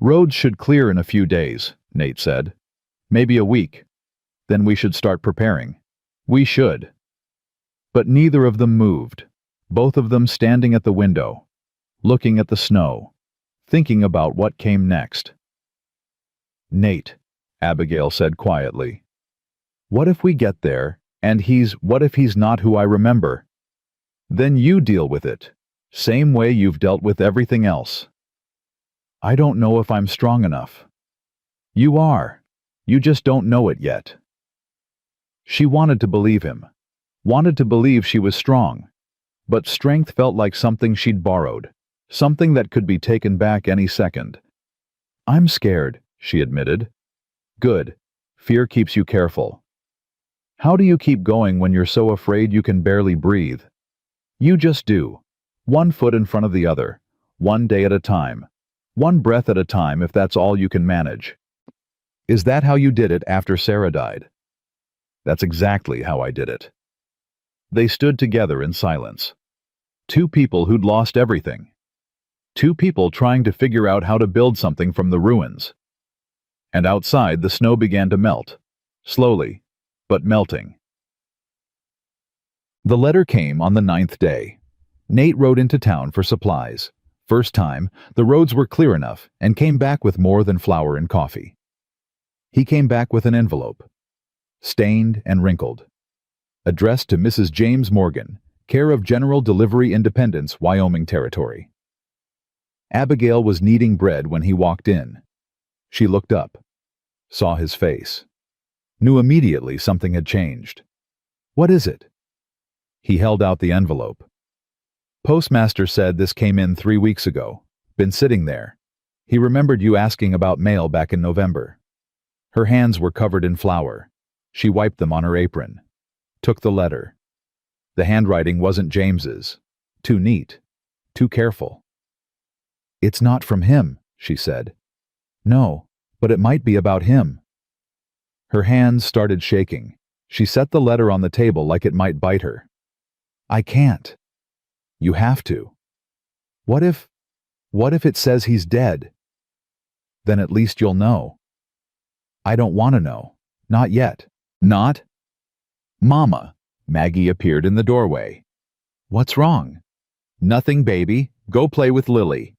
"Roads should clear in a few days," Nate said. "Maybe a week. Then we should start preparing." "We should." But neither of them moved, both of them standing at the window, looking at the snow, thinking about what came next. "Nate," Abigail said quietly, "what if we get there, and what if he's not who I remember? Then you deal with it, same way you've dealt with everything else." "I don't know if I'm strong enough." "You are. You just don't know it yet." She wanted to believe him, wanted to believe she was strong, but strength felt like something she'd borrowed, something that could be taken back any second. "I'm scared," she admitted. "Good. Fear keeps you careful." "How do you keep going when you're so afraid you can barely breathe?" "You just do. One foot in front of the other, one day at a time, one breath at a time if that's all you can manage." "Is that how you did it after Sarah died?" "That's exactly how I did it." They stood together in silence. Two people who'd lost everything. Two people trying to figure out how to build something from the ruins. And outside, the snow began to melt. Slowly, but melting. The letter came on the 9th day. Nate rode into town for supplies. First time, the roads were clear enough and came back with more than flour and coffee. He came back with an envelope, stained and wrinkled, addressed to Mrs. James Morgan, care of General Delivery Independence, Wyoming Territory. Abigail was kneading bread when he walked in. She looked up, saw his face, knew immediately something had changed. "What is it?" He held out the envelope. "Postmaster said this came in 3 weeks ago. Been sitting there. He remembered you asking about mail back in November." Her hands were covered in flour. She wiped them on her apron. Took the letter. The handwriting wasn't James's. Too neat. Too careful. "It's not from him," she said. "No, but it might be about him." Her hands started shaking. She set the letter on the table like it might bite her. "I can't." "You have to." What if it says he's dead?" "Then at least you'll know." "I don't want to know. Not yet." "Not?" "Mama." Maggie appeared in the doorway. "What's wrong?" "Nothing, baby. Go play with Lily."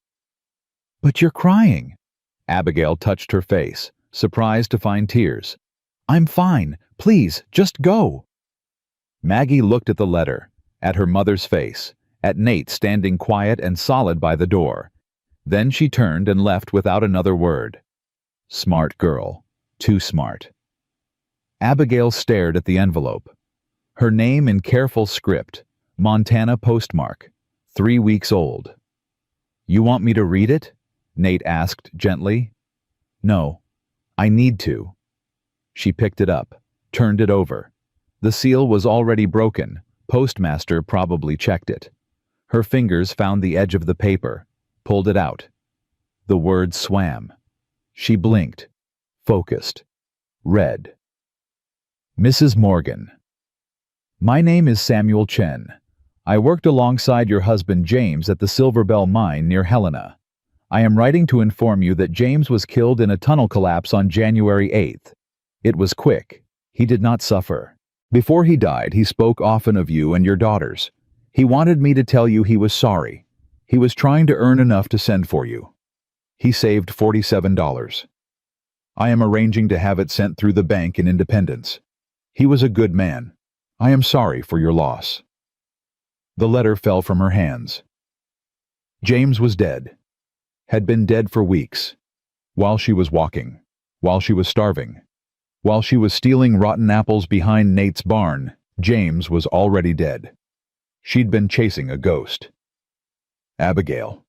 But you're crying. Abigail touched her face, surprised to find tears. I'm fine. Please, just go. Maggie looked at the letter, at her mother's face, at Nate standing quiet and solid by the door. Then she turned and left without another word. Smart girl. Too smart. Abigail stared at the envelope. Her name in careful script, Montana postmark, 3 weeks old. You want me to read it? Nate asked gently. No, I need to. She picked it up, turned it over. The seal was already broken. Postmaster probably checked it. Her fingers found the edge of the paper, pulled it out. The words swam. She blinked, focused, read. Mrs. Morgan. My name is Samuel Chen. I worked alongside your husband James at the Silver Bell mine near Helena. I am writing to inform you that James was killed in a tunnel collapse on January 8th. It was quick. He did not suffer. Before he died, he spoke often of you and your daughters. He wanted me to tell you he was sorry. He was trying to earn enough to send for you. He saved $47. I am arranging to have it sent through the bank in Independence. He was a good man. I am sorry for your loss. The letter fell from her hands. James was dead. Had been dead for weeks. While she was walking. While she was starving. While she was stealing rotten apples behind Nate's barn, James was already dead. She'd been chasing a ghost. Abigail.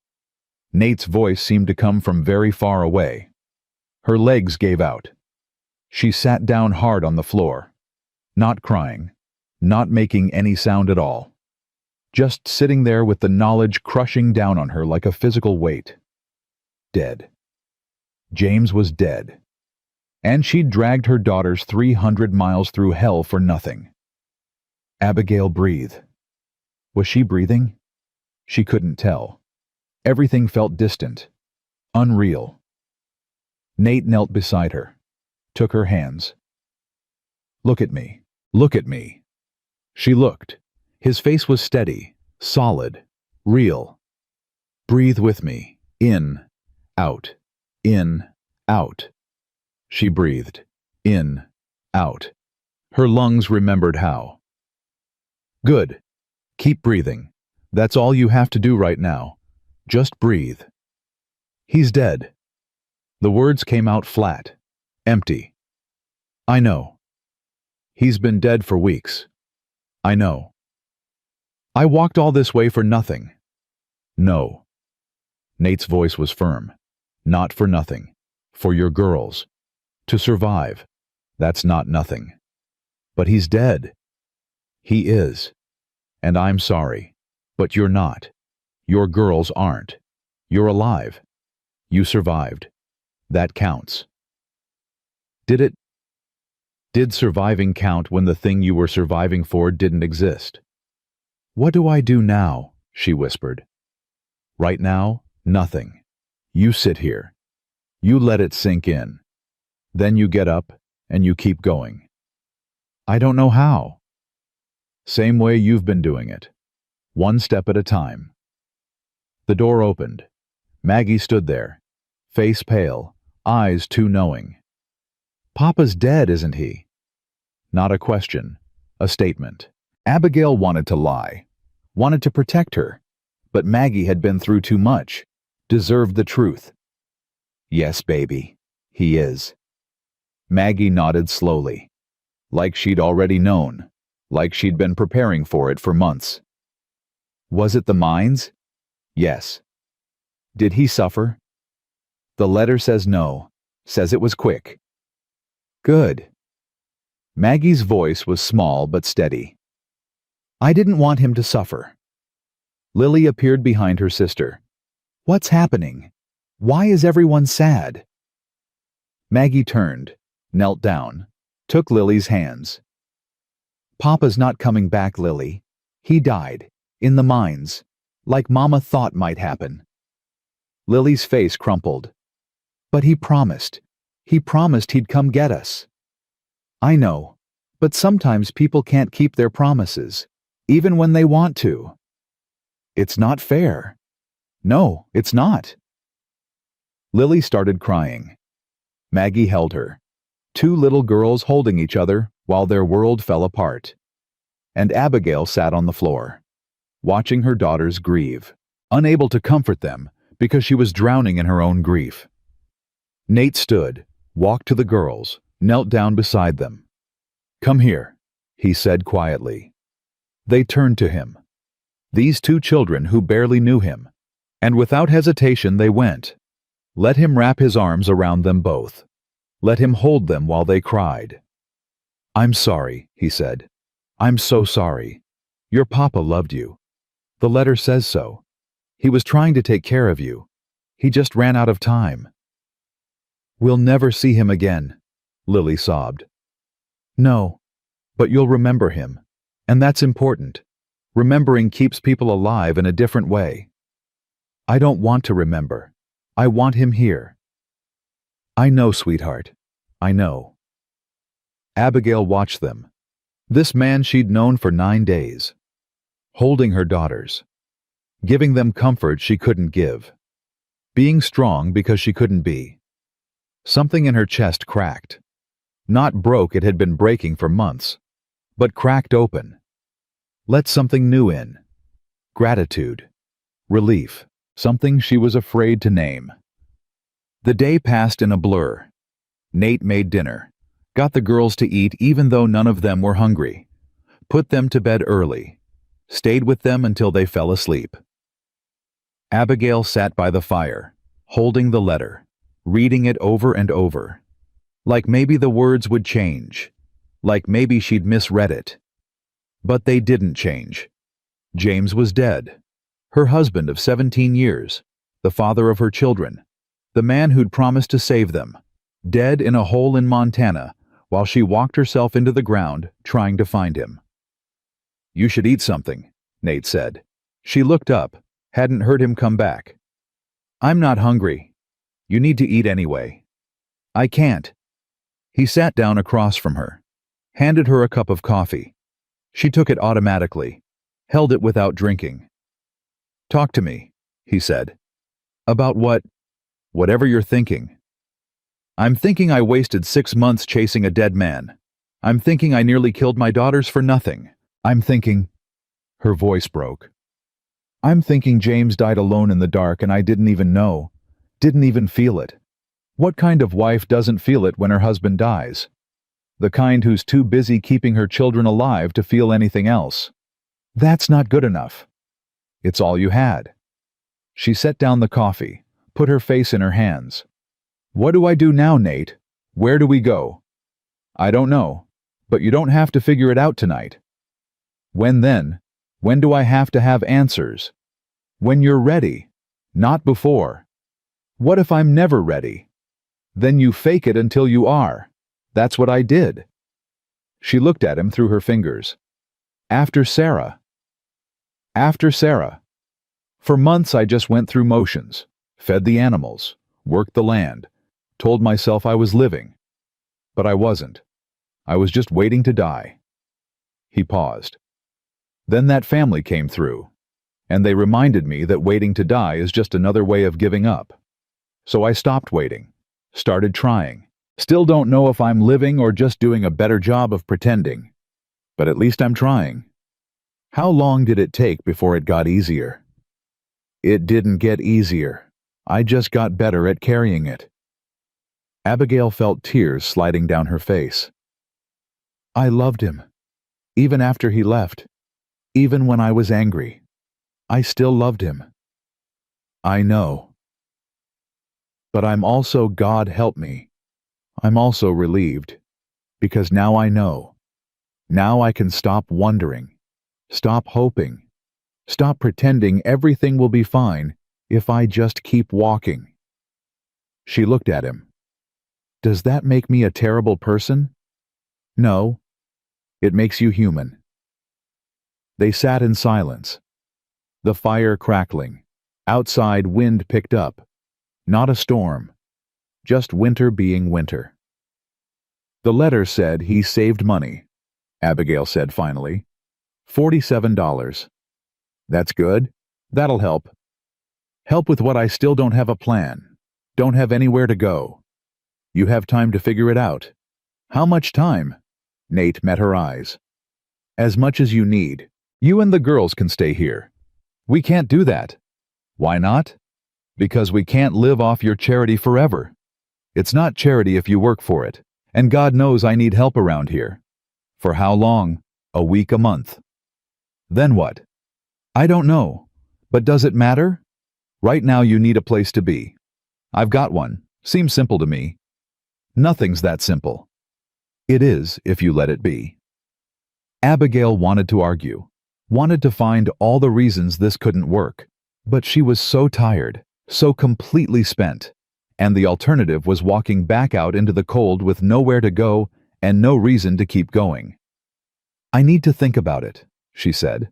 Nate's voice seemed to come from very far away. Her legs gave out. She sat down hard on the floor. Not crying. Not making any sound at all. Just sitting there with the knowledge crushing down on her like a physical weight. Dead. James was dead. And she'd dragged her daughters 300 miles through hell for nothing. Abigail breathed. Was she breathing? She couldn't tell. Everything felt distant, unreal. Nate knelt beside her, took her hands. Look at me. Look at me. She looked. His face was steady, solid, real. Breathe with me. In, out, in, out. She breathed. In, out. Her lungs remembered how. Good. Keep breathing. That's all you have to do right now. Just breathe. He's dead. The words came out flat, empty. I know. He's been dead for weeks. I know. I walked all this way for nothing. No. Nate's voice was firm. Not for nothing. For your girls. To survive. That's not nothing. But he's dead. He is. And I'm sorry. But you're not. Your girls aren't. You're alive. You survived. That counts. Did surviving count when the thing you were surviving for didn't exist? What do I do now? She whispered. Right now, nothing. You sit here. You let it sink in. Then you get up and you keep going. I don't know how. Same way you've been doing it. One step at a time. The door opened. Maggie stood there, face pale, eyes too knowing. Papa's dead, isn't he? Not a question, a statement. Abigail wanted to lie, wanted to protect her, but Maggie had been through too much, deserved the truth. Yes, baby, he is. Maggie nodded slowly, like she'd already known, like she'd been preparing for it for months. Was it the mines? Yes. Did he suffer? The letter says no, says it was quick. Good. Maggie's voice was small but steady. I didn't want him to suffer. Lily appeared behind her sister. What's happening? Why is everyone sad? Maggie turned, knelt down, took Lily's hands. Papa's not coming back, Lily. He died, in the mines, like Mama thought might happen. Lily's face crumpled. But he promised. He promised he'd come get us. I know, but sometimes people can't keep their promises, even when they want to. It's not fair. No, it's not. Lily started crying. Maggie held her. Two little girls holding each other while their world fell apart. And Abigail sat on the floor, watching her daughters grieve, unable to comfort them because she was drowning in her own grief. Nate stood, walked to the girls, knelt down beside them. "Come here," he said quietly. They turned to him. These two children who barely knew him, and without hesitation they went. Let him wrap his arms around them both. Let him hold them while they cried. "I'm sorry," he said. "I'm so sorry. Your papa loved you. The letter says so. He was trying to take care of you. He just ran out of time." "We'll never see him again," Lily sobbed. "No, but you'll remember him, and that's important. Remembering keeps people alive in a different way." "I don't want to remember. I want him here." "I know, sweetheart. I know." Abigail watched them. This man she'd known for 9 days. Holding her daughters. Giving them comfort she couldn't give. Being strong because she couldn't be. Something in her chest cracked. Not broke, it had been breaking for months, but cracked open. Let something new in. Gratitude. Relief. Something she was afraid to name. The day passed in a blur. Nate made dinner. Got the girls to eat even though none of them were hungry. Put them to bed early. Stayed with them until they fell asleep. Abigail sat by the fire, holding the letter, reading it over and over. Like maybe the words would change. Like maybe she'd misread it. But they didn't change. James was dead. Her husband of 17 years, the father of her children, the man who'd promised to save them, dead in a hole in Montana while she walked herself into the ground trying to find him. "You should eat something," Nate said. She looked up, hadn't heard him come back. "I'm not hungry. You need to eat anyway." "I can't." He sat down across from her, handed her a cup of coffee. She took it automatically, held it without drinking. "Talk to me," he said. "About what? Whatever you're thinking." "I'm thinking I wasted 6 months chasing a dead man. I'm thinking I nearly killed my daughters for nothing. I'm thinking—" Her voice broke. "I'm thinking James died alone in the dark and I didn't even know, didn't even feel it. What kind of wife doesn't feel it when her husband dies? The kind who's too busy keeping her children alive to feel anything else. That's not good enough. It's all you had." She set down the coffee, put her face in her hands. "What do I do now, Nate? Where do we go?" "I don't know, but you don't have to figure it out tonight." "When then? When do I have to have answers?" "When you're ready, not before." "What if I'm never ready?" "Then you fake it until you are. That's what I did." She looked at him through her fingers. "After Sarah." "After Sarah. For months I just went through motions, fed the animals, worked the land, told myself I was living. But I wasn't. I was just waiting to die." He paused. "Then that family came through, and they reminded me that waiting to die is just another way of giving up. So I stopped waiting, started trying. Still don't know if I'm living or just doing a better job of pretending. But at least I'm trying." "How long did it take before it got easier?" "It didn't get easier. I just got better at carrying it." Abigail felt tears sliding down her face. "I loved him. Even after he left. Even when I was angry. I still loved him." "I know. But I'm also, God help me. I'm also relieved. Because now I know. Now I can stop wondering. Stop hoping. Stop pretending everything will be fine if I just keep walking." She looked at him. "Does that make me a terrible person?" "No. It makes you human." They sat in silence. The fire crackling. Outside wind picked up. Not a storm. Just winter being winter. "The letter said he saved money," Abigail said finally. $47. "That's good. That'll help. Help with what I still don't have a plan. Don't have anywhere to go. You have time to figure it out. How much time? Nate met her eyes. As much as you need. You and the girls can stay here. We can't do that. Why not? Because we can't live off your charity forever. It's not charity if you work for it. And God knows I need help around here. For how long? A week, a month. Then what? I don't know. But does it matter? Right now you need a place to be. I've got one. Seems simple to me. Nothing's that simple. It is if you let it be. Abigail wanted to argue, wanted to find all the reasons this couldn't work, but she was so tired, so completely spent, and the alternative was walking back out into the cold with nowhere to go and no reason to keep going. I need to think about it, she said.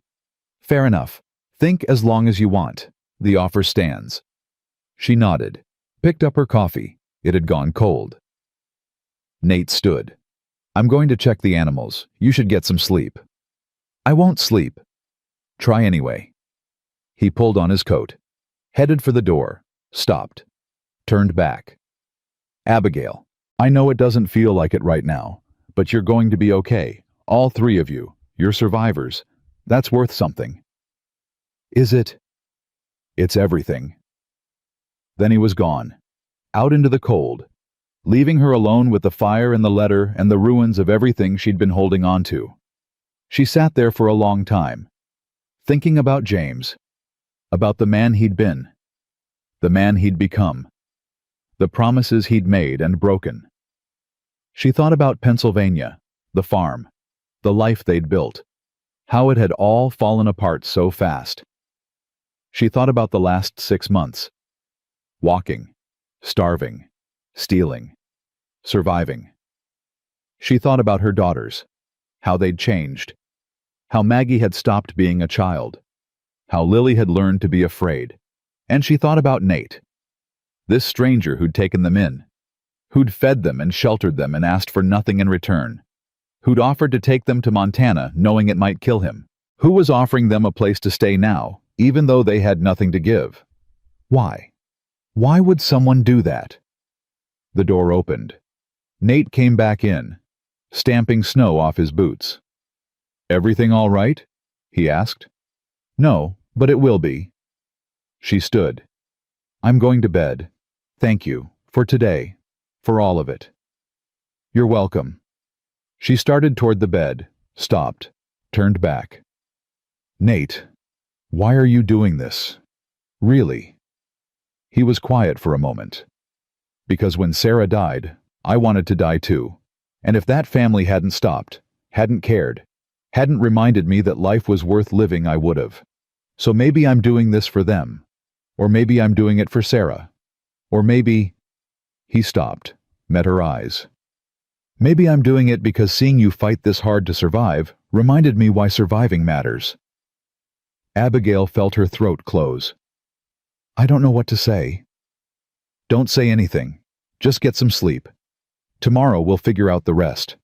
Fair enough. Think as long as you want. The offer stands. She nodded, picked up her coffee. It had gone cold. Nate stood. I'm going to check the animals. You should get some sleep. I won't sleep. Try anyway. He pulled on his coat, headed for the door, stopped, turned back. Abigail, I know it doesn't feel like it right now, but you're going to be okay. All three of you. You're survivors. That's worth something. Is it? It's everything. Then he was gone, out into the cold, leaving her alone with the fire and the letter and the ruins of everything she'd been holding on to. She sat there for a long time, thinking about James, about the man he'd been, the man he'd become, the promises he'd made and broken. She thought about Pennsylvania, the farm, the life they'd built, how it had all fallen apart so fast. She thought about the last 6 months, walking, starving, stealing, surviving. She thought about her daughters, how they'd changed, how Maggie had stopped being a child, how Lily had learned to be afraid, and she thought about Nate, this stranger who'd taken them in, who'd fed them and sheltered them and asked for nothing in return, who'd offered to take them to Montana knowing it might kill him, who was offering them a place to stay now, even though they had nothing to give. Why? Why would someone do that? The door opened. Nate came back in, stamping snow off his boots. Everything all right? He asked. No, but it will be. She stood. I'm going to bed. Thank you, for today, for all of it. You're welcome. She started toward the bed, stopped, turned back. Nate, why are you doing this? Really? He was quiet for a moment. Because when Sarah died, I wanted to die too. And if that family hadn't stopped, hadn't cared, hadn't reminded me that life was worth living, I would have. So maybe I'm doing this for them. Or maybe I'm doing it for Sarah. Or maybe... He stopped, met her eyes. Maybe I'm doing it because seeing you fight this hard to survive reminded me why surviving matters. Abigail felt her throat close. I don't know what to say. Don't say anything. Just get some sleep. Tomorrow we'll figure out the rest.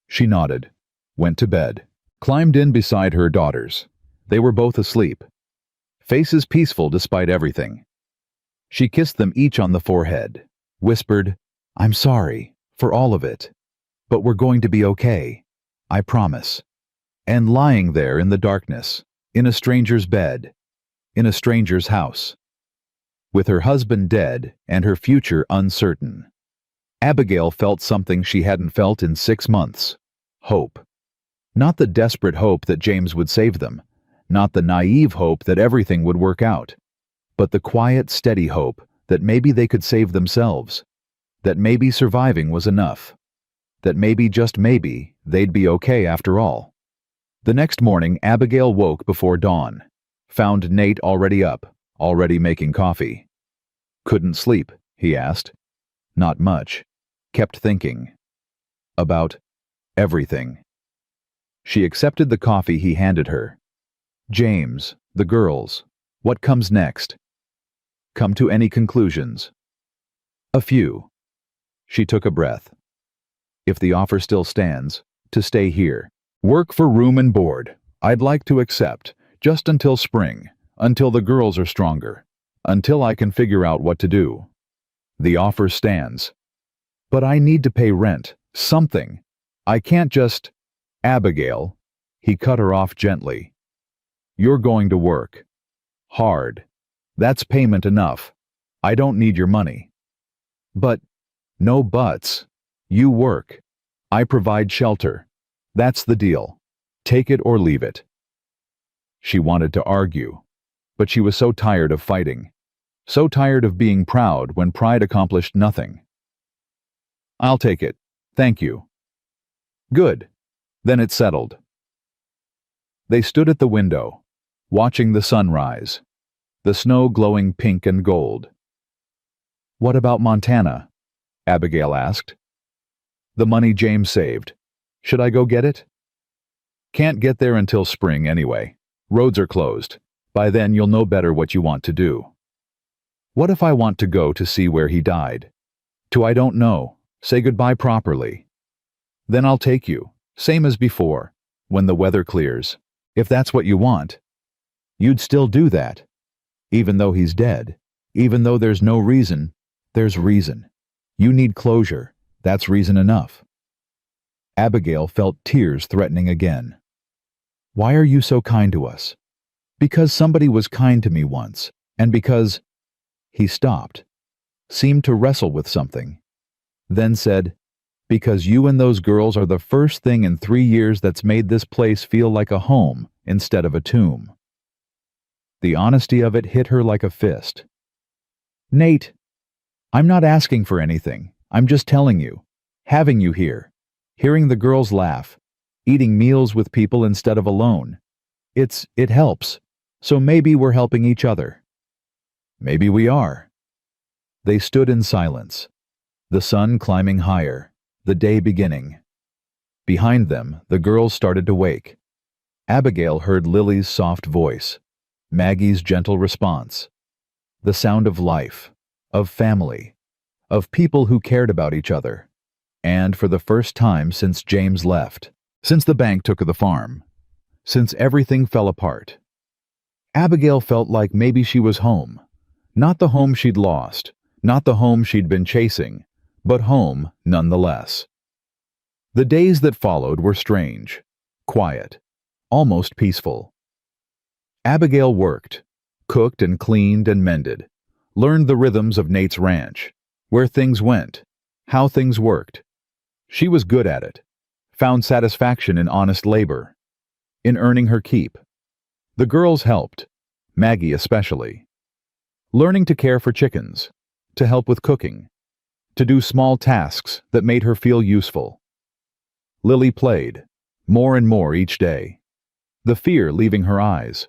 She nodded, went to bed, climbed in beside her daughters. They were both asleep, faces peaceful despite everything. She kissed them each on the forehead, whispered, I'm sorry for all of it, but we're going to be okay. I promise. And lying there in the darkness, in a stranger's bed, in a stranger's house, with her husband dead and her future uncertain, Abigail felt something she hadn't felt in 6 months. Hope. Not the desperate hope that James would save them, not the naive hope that everything would work out, but the quiet, steady hope that maybe they could save themselves, that maybe surviving was enough, that maybe, just maybe, they'd be okay after all. The next morning, Abigail woke before dawn, found Nate already up, already making coffee. Couldn't sleep, he asked. Not much. Kept thinking. About everything. She accepted the coffee he handed her. James, the girls, what comes next? Come to any conclusions? A few. She took a breath. If the offer still stands, to stay here. Work for room and board. I'd like to accept, just until spring, until the girls are stronger, until I can figure out what to do. The offer stands. But I need to pay rent, something. I can't just... Abigail, he cut her off gently. You're going to work. Hard. That's payment enough. I don't need your money. But, no buts. You work. I provide shelter. That's the deal. Take it or leave it. She wanted to argue, but she was so tired of fighting, so tired of being proud when pride accomplished nothing. I'll take it. Thank you. Good. Then it settled. They stood at the window, watching the sun rise, the snow glowing pink and gold. What about Montana? Abigail asked. The money James saved. Should I go get it? Can't get there until spring anyway. Roads are closed. By then you'll know better what you want to do. What if I want to go to see where he died? To I don't know. Say goodbye properly. Then I'll take you, same as before, when the weather clears, if that's what you want. You'd still do that. Even though he's dead, even though there's no reason, there's reason. You need closure. That's reason enough. Abigail felt tears threatening again. Why are you so kind to us? Because somebody was kind to me once, and because... He stopped, seemed to wrestle with something, then said, because you and those girls are the first thing in 3 years that's made this place feel like a home instead of a tomb. The honesty of it hit her like a fist. Nate, I'm not asking for anything. I'm just telling you. Having you here, hearing the girls laugh, eating meals with people instead of alone. It helps. So maybe we're helping each other. Maybe we are. They stood in silence, the sun climbing higher, the day beginning. Behind them, the girls started to wake. Abigail heard Lily's soft voice, Maggie's gentle response, the sound of life, of family, of people who cared about each other. And for the first time since James left, since the bank took the farm, since everything fell apart, Abigail felt like maybe she was home. Not the home she'd lost, not the home she'd been chasing, but home nonetheless. The days that followed were strange, quiet, almost peaceful. Abigail worked, cooked and cleaned and mended, learned the rhythms of Nate's ranch, where things went, how things worked. She was good at it, found satisfaction in honest labor, in earning her keep. The girls helped, Maggie especially. Learning to care for chickens, to help with cooking, to do small tasks that made her feel useful. Lily played, more and more each day, the fear leaving her eyes,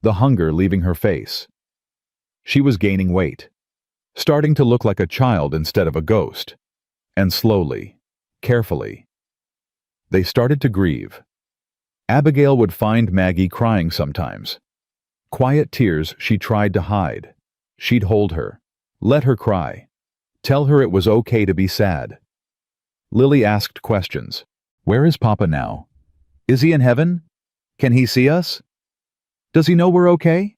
the hunger leaving her face. She was gaining weight, starting to look like a child instead of a ghost, and slowly, carefully, they started to grieve. Abigail would find Maggie crying sometimes. Quiet tears she tried to hide. She'd hold her, let her cry, tell her it was okay to be sad. Lily asked questions. Where is Papa now? Is he in heaven? Can he see us? Does he know we're okay?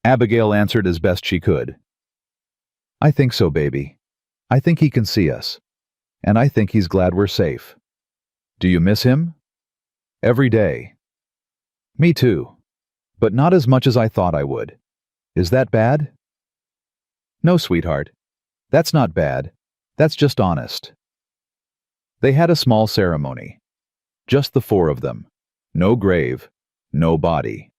Abigail answered as best she could. I think so, baby. I think he can see us. And I think he's glad we're safe. Do you miss him? Every day. Me too. But not as much as I thought I would. Is that bad? No, sweetheart. That's not bad. That's just honest. They had a small ceremony. Just the four of them. No grave, no body.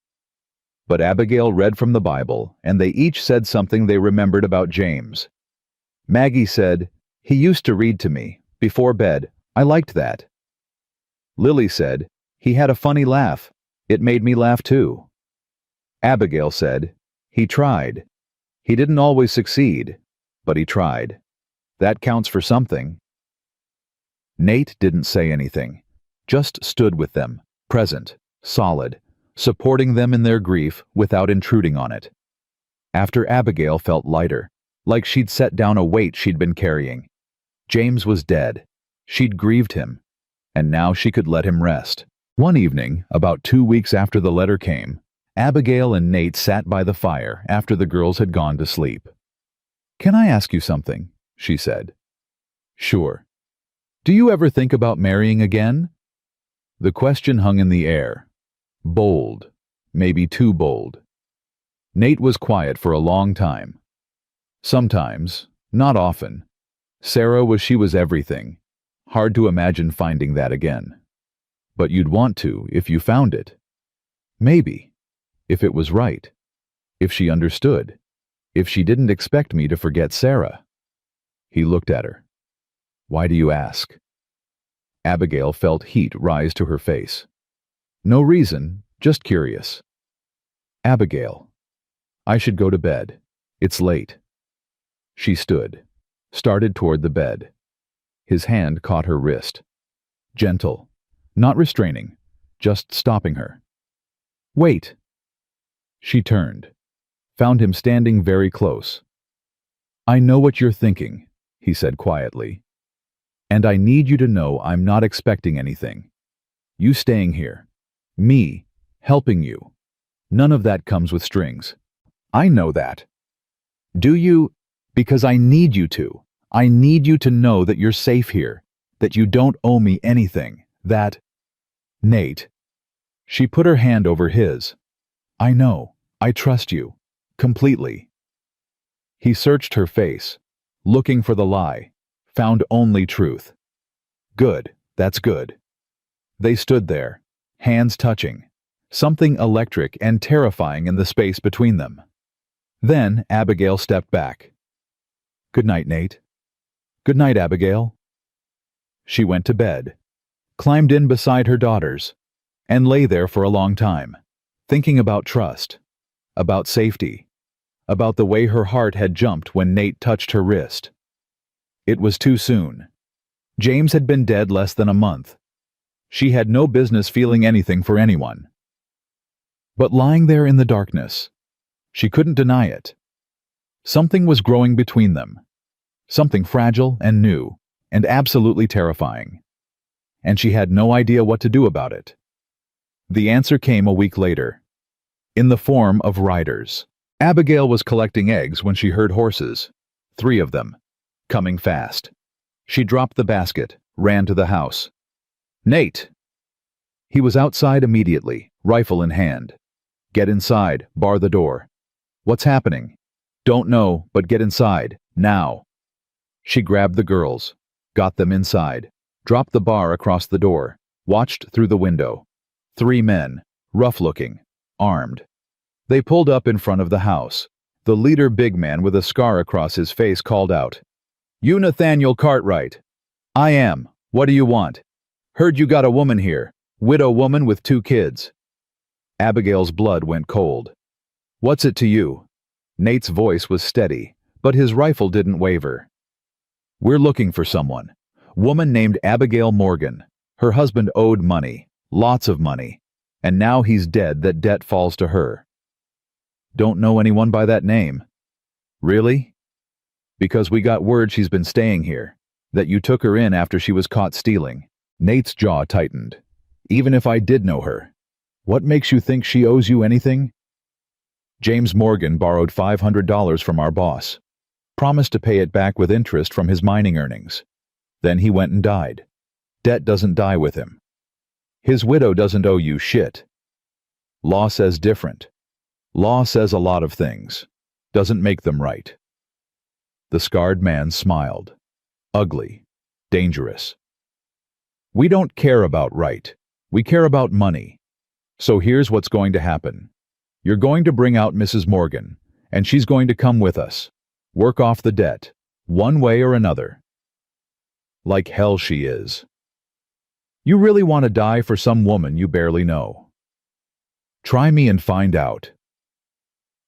But Abigail read from the Bible, and they each said something they remembered about James. Maggie said, "He used to read to me, before bed. I liked that." Lily said, "He had a funny laugh. It made me laugh too." Abigail said, "He tried. He didn't always succeed, but he tried. That counts for something." Nate didn't say anything, just stood with them, present, solid, supporting them in their grief without intruding on it. After Abigail felt lighter, like she'd set down a weight she'd been carrying. James was dead. She'd grieved him, and now she could let him rest. One evening, about 2 weeks after the letter came, Abigail and Nate sat by the fire after the girls had gone to sleep. "Can I ask you something?" she said. "Sure. Do you ever think about marrying again?" The question hung in the air. Bold, maybe too bold. Nate was quiet for a long time. Sometimes, not often. She was everything. Hard to imagine finding that again. But you'd want to if you found it. Maybe. If it was right. If she understood. If she didn't expect me to forget Sarah. He looked at her. "Why do you ask?" Abigail felt heat rise to her face. "No reason, just curious." "Abigail, I should go to bed. It's late." She stood, started toward the bed. His hand caught her wrist. Gentle, not restraining, just stopping her. "Wait." She turned, found him standing very close. "I know what you're thinking," he said quietly. "And I need you to know I'm not expecting anything. You staying here. Me, helping you. None of that comes with strings. I know that." "Do you?" "Because I need you to. I need you to know that you're safe here, that you don't owe me anything, that—" "Nate." She put her hand over his. "I know. I trust you. Completely." He searched her face, looking for the lie, found only truth. "Good, that's good." They stood there, hands touching, something electric and terrifying in the space between them. Then Abigail stepped back. "Good night, Nate." "Good night, Abigail." She went to bed, climbed in beside her daughters, and lay there for a long time, thinking about trust, about safety, about the way her heart had jumped when Nate touched her wrist. It was too soon. James had been dead less than a month. She had no business feeling anything for anyone. But lying there in the darkness, she couldn't deny it. Something was growing between them. Something fragile and new, and absolutely terrifying. And she had no idea what to do about it. The answer came a week later, in the form of riders. Abigail was collecting eggs when she heard horses, 3 of them, coming fast. She dropped the basket, ran to the house. "Nate!" He was outside immediately, rifle in hand. "Get inside, bar the door." "What's happening?" "Don't know, but get inside, now." She grabbed the girls, got them inside, dropped the bar across the door, watched through the window. 3 men, rough-looking, armed. They pulled up in front of the house. The leader, big man with a scar across his face, called out, "You Nathaniel Cartwright?" "I am. What do you want?" "Heard you got a woman here. Widow woman with 2 kids." Abigail's blood went cold. "What's it to you?" Nate's voice was steady, but his rifle didn't waver. "We're looking for someone. Woman named Abigail Morgan. Her husband owed money, lots of money, and now he's dead. That debt falls to her." "Don't know anyone by that name." "Really?" "Because we got word she's been staying here, that you took her in after she was caught stealing." Nate's jaw tightened. "Even if I did know her, what makes you think she owes you anything?" "James Morgan borrowed $500 from our boss. Promised to pay it back with interest from his mining earnings. Then he went and died. Debt doesn't die with him. His widow doesn't owe you shit. Law says different. Law says a lot of things. Doesn't make them right." The scarred man smiled. Ugly. Dangerous. "We don't care about right. We care about money. So here's what's going to happen. You're going to bring out Mrs. Morgan, and she's going to come with us. Work off the debt, one way or another." "Like hell she is." "You really want to die for some woman you barely know?" "Try me and find out."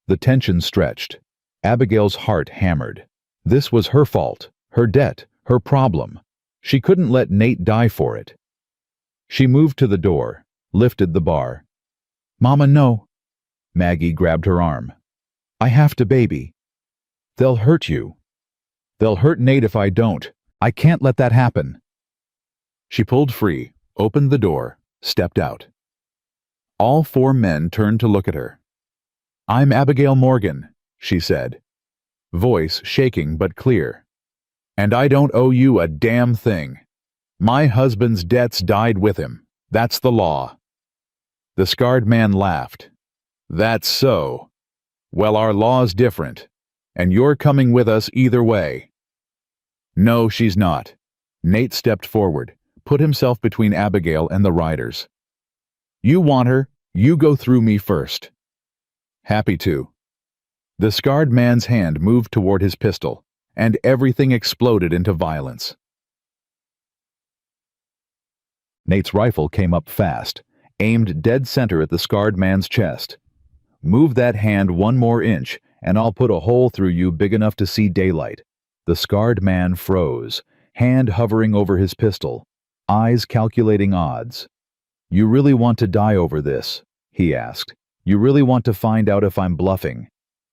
The tension stretched. Abigail's heart hammered. This was her fault, her debt, her problem. She couldn't let Nate die for it. She moved to the door, lifted the bar. "Mama, no." Maggie grabbed her arm. "I have to baby." "They'll hurt you." "They'll hurt Nate if I don't. I can't let that happen." She pulled free, opened the door, stepped out. All 4 men turned to look at her. "I'm Abigail Morgan," she said. voice shaking but clear. "And I don't owe you a damn thing. My husband's debts died with him. That's the law." The scarred man laughed. "That's so. Well, our law's different, and you're coming with us either way." "No, she's not." Nate stepped forward, put himself between Abigail and the riders. "You want her, you go through me first." "Happy to." The scarred man's hand moved toward his pistol, and everything exploded into violence. Nate's rifle came up fast, aimed dead center at the scarred man's chest. "Move that hand one more inch, and I'll put a hole through you big enough to see daylight." The scarred man froze, hand hovering over his pistol, eyes calculating odds. "You really want to die over this?" he asked. "You really want to find out if I'm bluffing?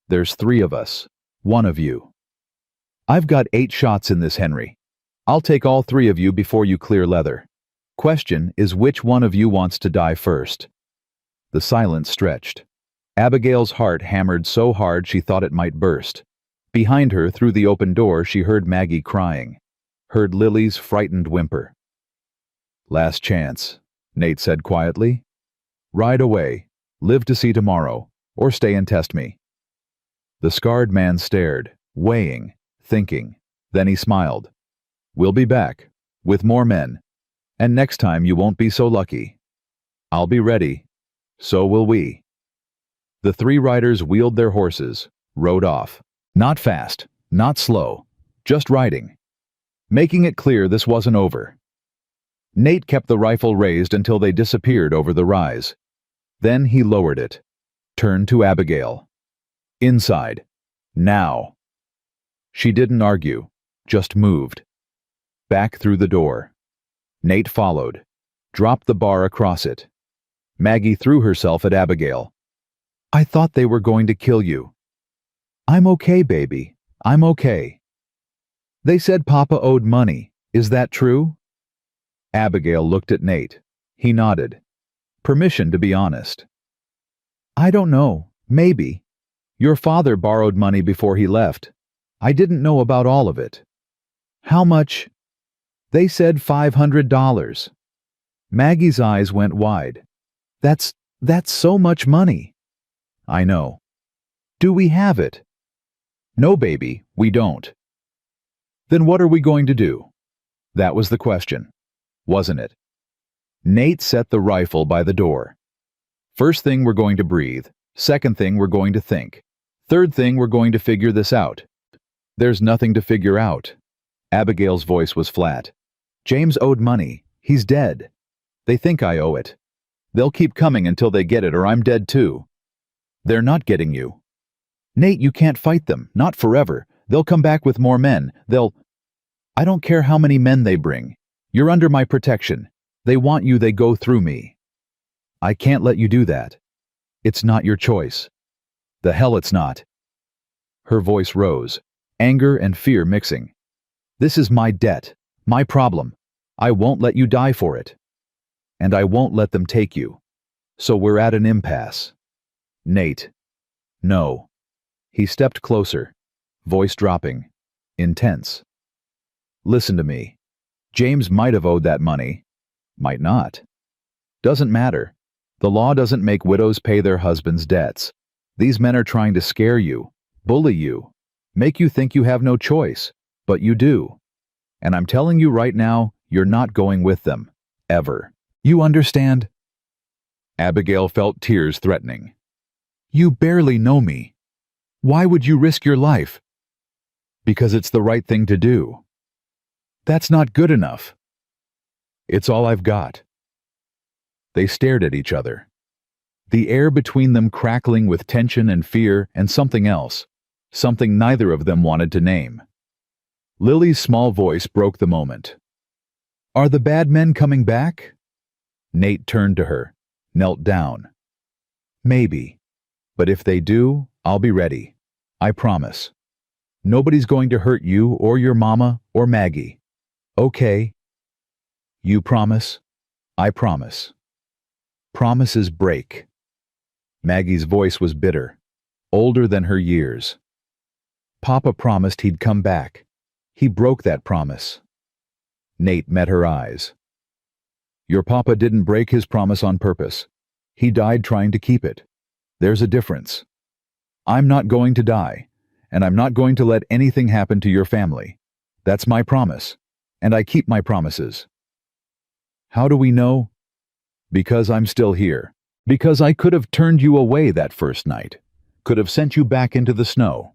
There's 3 of us. 1 of you." "I've got 8 shots in this, Henry. I'll take all 3 of you before you clear leather. Question is which one of you wants to die first?" The silence stretched. Abigail's heart hammered so hard she thought it might burst. Behind her, through the open door, she heard Maggie crying, heard Lily's frightened whimper. "Last chance," Nate said quietly. "Ride away, live to see tomorrow, or stay and test me." The scarred man stared, weighing, thinking. Then he smiled. "We'll be back, with more men. And next time you won't be so lucky. I'll be ready. So will we." The 3 riders wheeled their horses, rode off. Not fast, not slow, just riding. Making it clear this wasn't over. Nate kept the rifle raised until they disappeared over the rise. Then he lowered it, turned to Abigail. "Inside. Now." She didn't argue, just moved. Back through the door. Nate followed, dropped the bar across it. Maggie threw herself at Abigail. "I thought they were going to kill you." "I'm okay, baby. I'm okay." "They said Papa owed money. Is that true?" Abigail looked at Nate. He nodded. Permission to be honest. "I don't know. Maybe. Your father borrowed money before he left. I didn't know about all of it." "How much?" "They said $500. Maggie's eyes went wide. That's so much money." "I know." "Do we have it?" "No, baby, we don't." "Then what are we going to do?" That was the question, wasn't it? Nate set the rifle by the door. "First thing, we're going to breathe. Second thing, we're going to think. Third thing, we're going to figure this out." "There's nothing to figure out." Abigail's voice was flat. "James owed money. He's dead. They think I owe it. They'll keep coming until they get it, or I'm dead too." "They're not getting you." "Nate, you can't fight them. Not forever. They'll come back with more men. I don't care how many men they bring. You're under my protection. They want you, they go through me." "I can't let you do that. It's not your choice." "The hell it's not." Her voice rose, anger and fear mixing. "This is my debt, my problem. I won't let you die for it. And I won't let them take you. So we're at an impasse." "Nate." "No." He stepped closer, voice dropping, intense. "Listen to me. James might have owed that money. Might not. Doesn't matter. The law doesn't make widows pay their husbands' debts. These men are trying to scare you, bully you, make you think you have no choice, but you do. And I'm telling you right now, you're not going with them. Ever. You understand?" Abigail felt tears threatening. "You barely know me. Why would you risk your life?" "Because it's the right thing to do." "That's not good enough." "It's all I've got." They stared at each other. The air between them crackling with tension and fear and something else, something neither of them wanted to name. Lily's small voice broke the moment. "Are the bad men coming back?" Nate turned to her, knelt down. "Maybe. But if they do, I'll be ready. I promise. Nobody's going to hurt you or your mama or Maggie. Okay?" "You promise?" "I promise." Promises break. Maggie's voice was bitter, older than her years. Papa promised he'd come back. He broke that promise. Nate met her eyes. Your papa didn't break his promise on purpose. He died trying to keep it. There's a difference. I'm not going to die, and I'm not going to let anything happen to your family. That's my promise, and I keep my promises. How do we know? Because I'm still here. Because I could have turned you away that first night. Could have sent you back into the snow.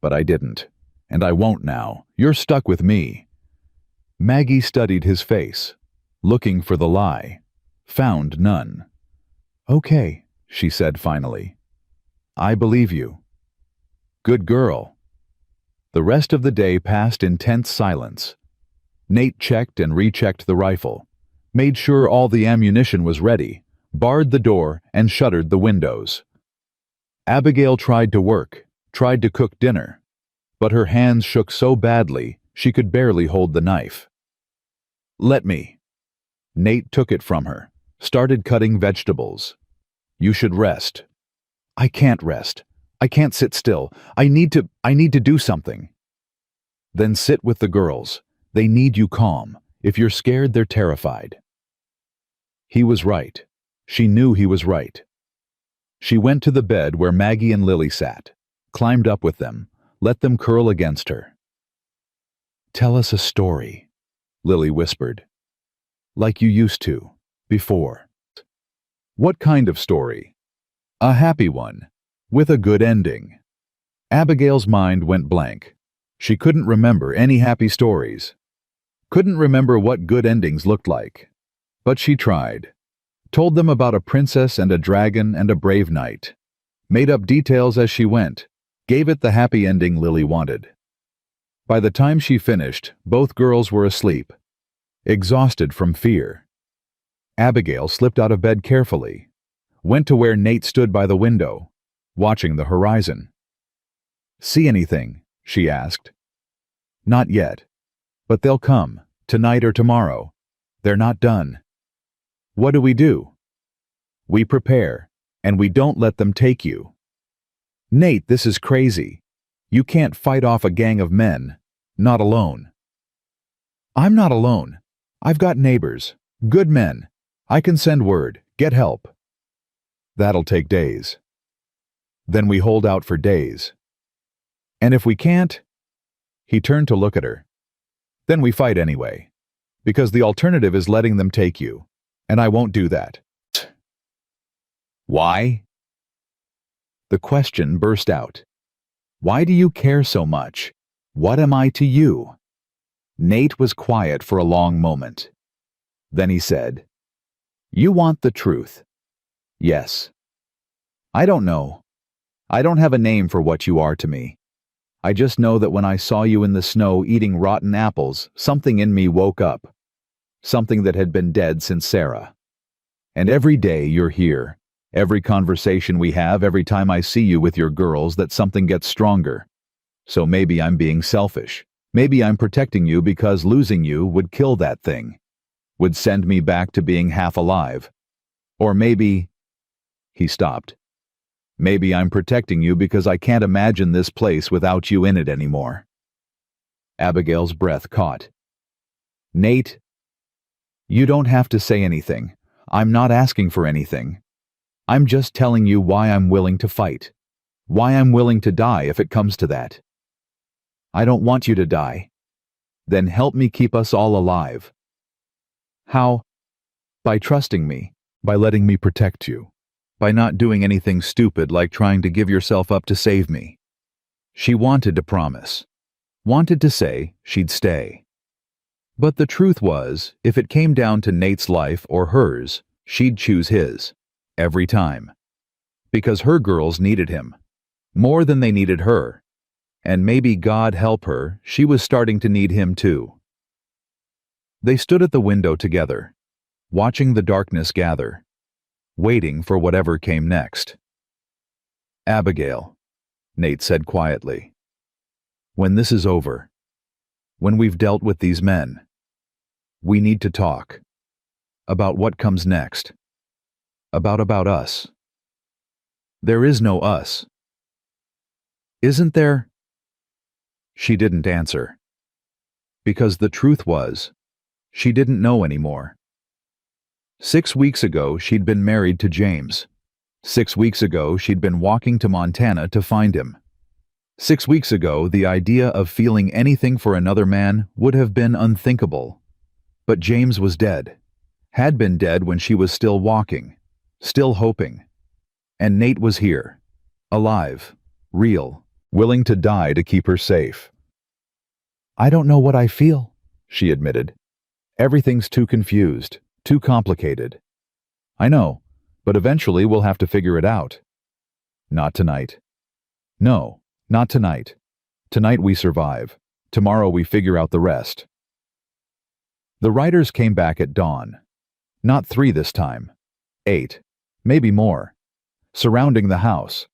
But I didn't, and I won't now. You're stuck with me. Maggie studied his face, looking for the lie. Found none. Okay, she said finally. I believe you. Good girl. The rest of the day passed in tense silence. Nate checked and rechecked the rifle, made sure all the ammunition was ready, barred the door, and shuttered the windows. Abigail tried to work, tried to cook dinner, but her hands shook so badly she could barely hold the knife. Let me. Nate took it from her, started cutting vegetables. You should rest. I can't rest. I can't sit still. I need to do something. Then sit with the girls. They need you calm. If you're scared, they're terrified. He was right. She knew he was right. She went to the bed where Maggie and Lily sat, climbed up with them, let them curl against her. Tell us a story, Lily whispered. Like you used to, before. What kind of story? A happy one, with a good ending. Abigail's mind went blank. She couldn't remember any happy stories. Couldn't remember what good endings looked like. But she tried. Told them about a princess and a dragon and a brave knight. Made up details as she went. Gave it the happy ending Lily wanted. By the time she finished, both girls were asleep, exhausted from fear. Abigail slipped out of bed carefully, went to where Nate stood by the window, watching the horizon. See anything? She asked. Not yet, but they'll come, tonight or tomorrow. They're not done. What do? We prepare, and we don't let them take you. Nate, this is crazy. You can't fight off a gang of men, not alone. I'm not alone. I've got neighbors, good men. I can send word, get help. That'll take days. Then we hold out for days. And if we can't, he turned to look at her. Then we fight anyway, because the alternative is letting them take you, and I won't do that. Why? The question burst out. Why do you care so much? What am I to you? Nate was quiet for a long moment. Then he said, You want the truth. Yes. I don't know. I don't have a name for what you are to me. I just know that when I saw you in the snow eating rotten apples, something in me woke up. Something that had been dead since Sarah. And every day you're here. Every conversation we have, every time I see you with your girls, that something gets stronger. So maybe I'm being selfish. Maybe I'm protecting you because losing you would kill that thing. Would send me back to being half alive. Or maybe... He stopped. Maybe I'm protecting you because I can't imagine this place without you in it anymore. Abigail's breath caught. Nate, you don't have to say anything. I'm not asking for anything. I'm just telling you why I'm willing to fight. Why I'm willing to die if it comes to that. I don't want you to die. Then help me keep us all alive. How? By trusting me, by letting me protect you, by not doing anything stupid like trying to give yourself up to save me. She wanted to promise, wanted to say she'd stay. But the truth was, if it came down to Nate's life or hers, she'd choose his. Every time. Because her girls needed him. More than they needed her. And maybe, God help her, she was starting to need him too. They stood at the window together, watching the darkness gather, waiting for whatever came next. Abigail, Nate said quietly, when this is over, when we've dealt with these men, we need to talk about what comes next. About us. There is no us. Isn't there? She didn't answer. Because the truth was, she didn't know anymore. 6 weeks ago, she'd been married to James. 6 weeks ago, she'd been walking to Montana to find him. 6 weeks ago, the idea of feeling anything for another man would have been unthinkable. But James was dead. Had been dead when she was still walking, still hoping. And Nate was here, alive, real, willing to die to keep her safe. "I don't know what I feel," she admitted. "Everything's too confused, too complicated." "I know, but eventually we'll have to figure it out." "Not tonight." "No, not tonight. Tonight we survive. Tomorrow we figure out the rest." The riders came back at dawn. Not 3 this time. 8, maybe more. Surrounding the house,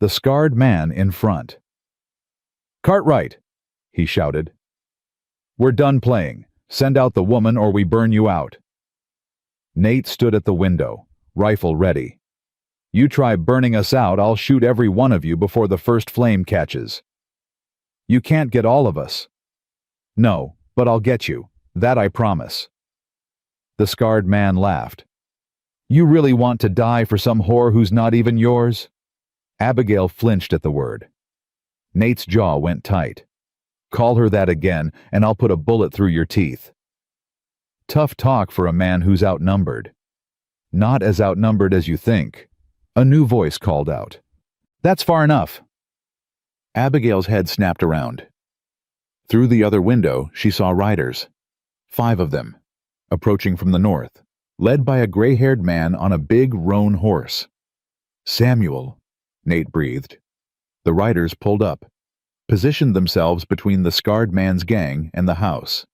the scarred man in front. "Cartwright!" he shouted. "We're done playing. Send out the woman or we burn you out." Nate stood at the window, rifle ready. "You try burning us out, I'll shoot every one of you before the first flame catches." "You can't get all of us." "No, but I'll get you. That I promise." The scarred man laughed. "You really want to die for some whore who's not even yours?" Abigail flinched at the word. Nate's jaw went tight. "Call her that again, and I'll put a bullet through your teeth." Tough talk for a man who's outnumbered. "Not as outnumbered as you think." A new voice called out. "That's far enough." Abigail's head snapped around. Through the other window, she saw riders. 5 of them, approaching from the north, led by a gray-haired man on a big roan horse. "Samuel," Nate breathed. The riders pulled up, positioned themselves between the scarred man's gang and the house.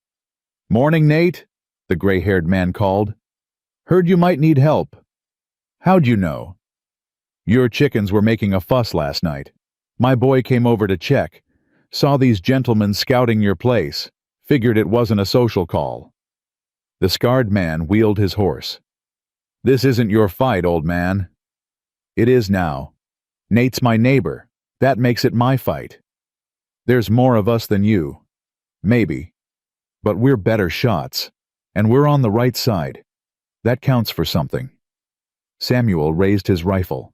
"Morning, Nate," the gray-haired man called. "Heard you might need help." "How'd you know?" "Your chickens were making a fuss last night. My boy came over to check. Saw these gentlemen scouting your place. Figured it wasn't a social call." The scarred man wheeled his horse. "This isn't your fight, old man." "It is now. Nate's my neighbor. That makes it my fight. There's more of us than you. Maybe. But we're better shots. And we're on the right side. That counts for something." Samuel raised his rifle.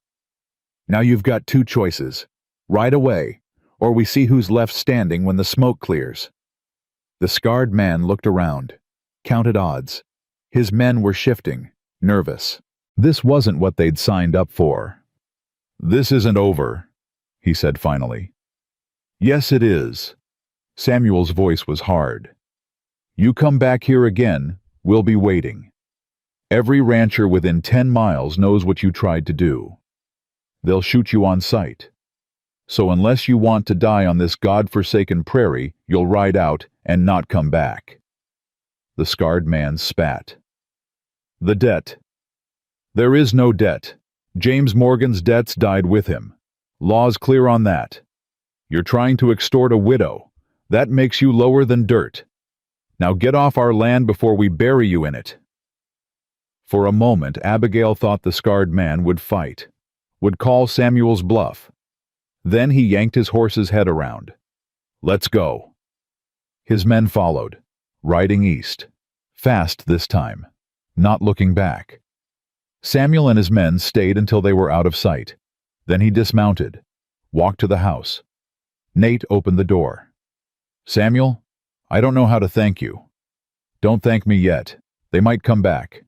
"Now you've got 2 choices. Ride away, or we see who's left standing when the smoke clears." The scarred man looked around, counted odds. His men were shifting, nervous. This wasn't what they'd signed up for. "This isn't over," he said finally. "Yes, it is." Samuel's voice was hard. "You come back here again, we'll be waiting. Every rancher within 10 miles knows what you tried to do. They'll shoot you on sight. So unless you want to die on this God-forsaken prairie, you'll ride out and not come back." The scarred man spat. "The debt." "There is no debt. James Morgan's debts died with him. Law's clear on that. You're trying to extort a widow. That makes you lower than dirt. Now get off our land before we bury you in it." For a moment, Abigail thought the scarred man would fight, would call Samuel's bluff. Then he yanked his horse's head around. "Let's go." His men followed, riding east, fast this time, not looking back. Samuel and his men stayed until they were out of sight. Then he dismounted, walked to the house. Nate opened the door. "Samuel, I don't know how to thank you." "Don't thank me yet. They might come back."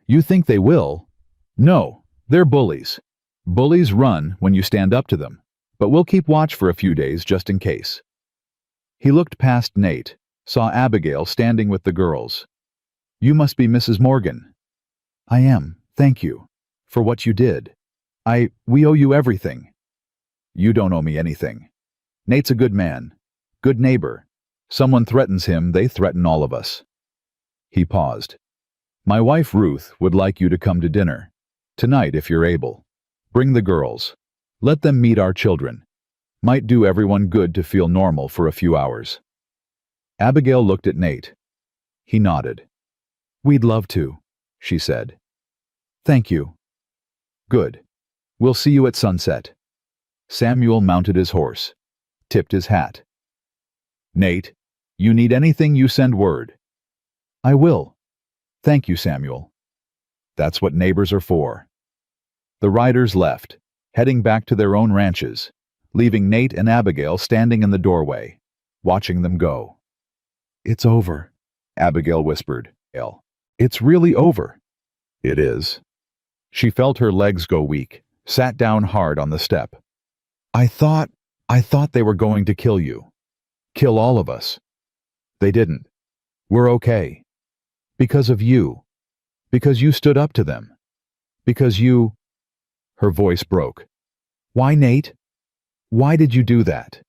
"You think they will?" "No, they're bullies. Bullies run when you stand up to them. But we'll keep watch for a few days just in case." He looked past Nate, saw Abigail standing with the girls. "You must be Mrs. Morgan." "I am, thank you, for what you did. We owe you everything." "You don't owe me anything. Nate's a good man, good neighbor. Someone threatens him, they threaten all of us." He paused. "My wife Ruth would like you to come to dinner. Tonight if you're able. Bring the girls. Let them meet our children. Might do everyone good to feel normal for a few hours." Abigail looked at Nate. He nodded. "We'd love to," she said. "Thank you." "Good. We'll see you at sunset." Samuel mounted his horse, tipped his hat. Nate, you need anything, you send word. I will. Thank you, Samuel. That's what neighbors are for. The riders left, heading back to their own ranches, leaving Nate and Abigail standing in the doorway, watching them go. It's over, Abigail whispered. It's really over. It is. She felt her legs go weak, sat down hard on the step. I thought they were going to kill you. Kill all of us. They didn't. We're okay. Because of you. Because you stood up to them. Because you... Her voice broke. Why, Nate? Why did you do that?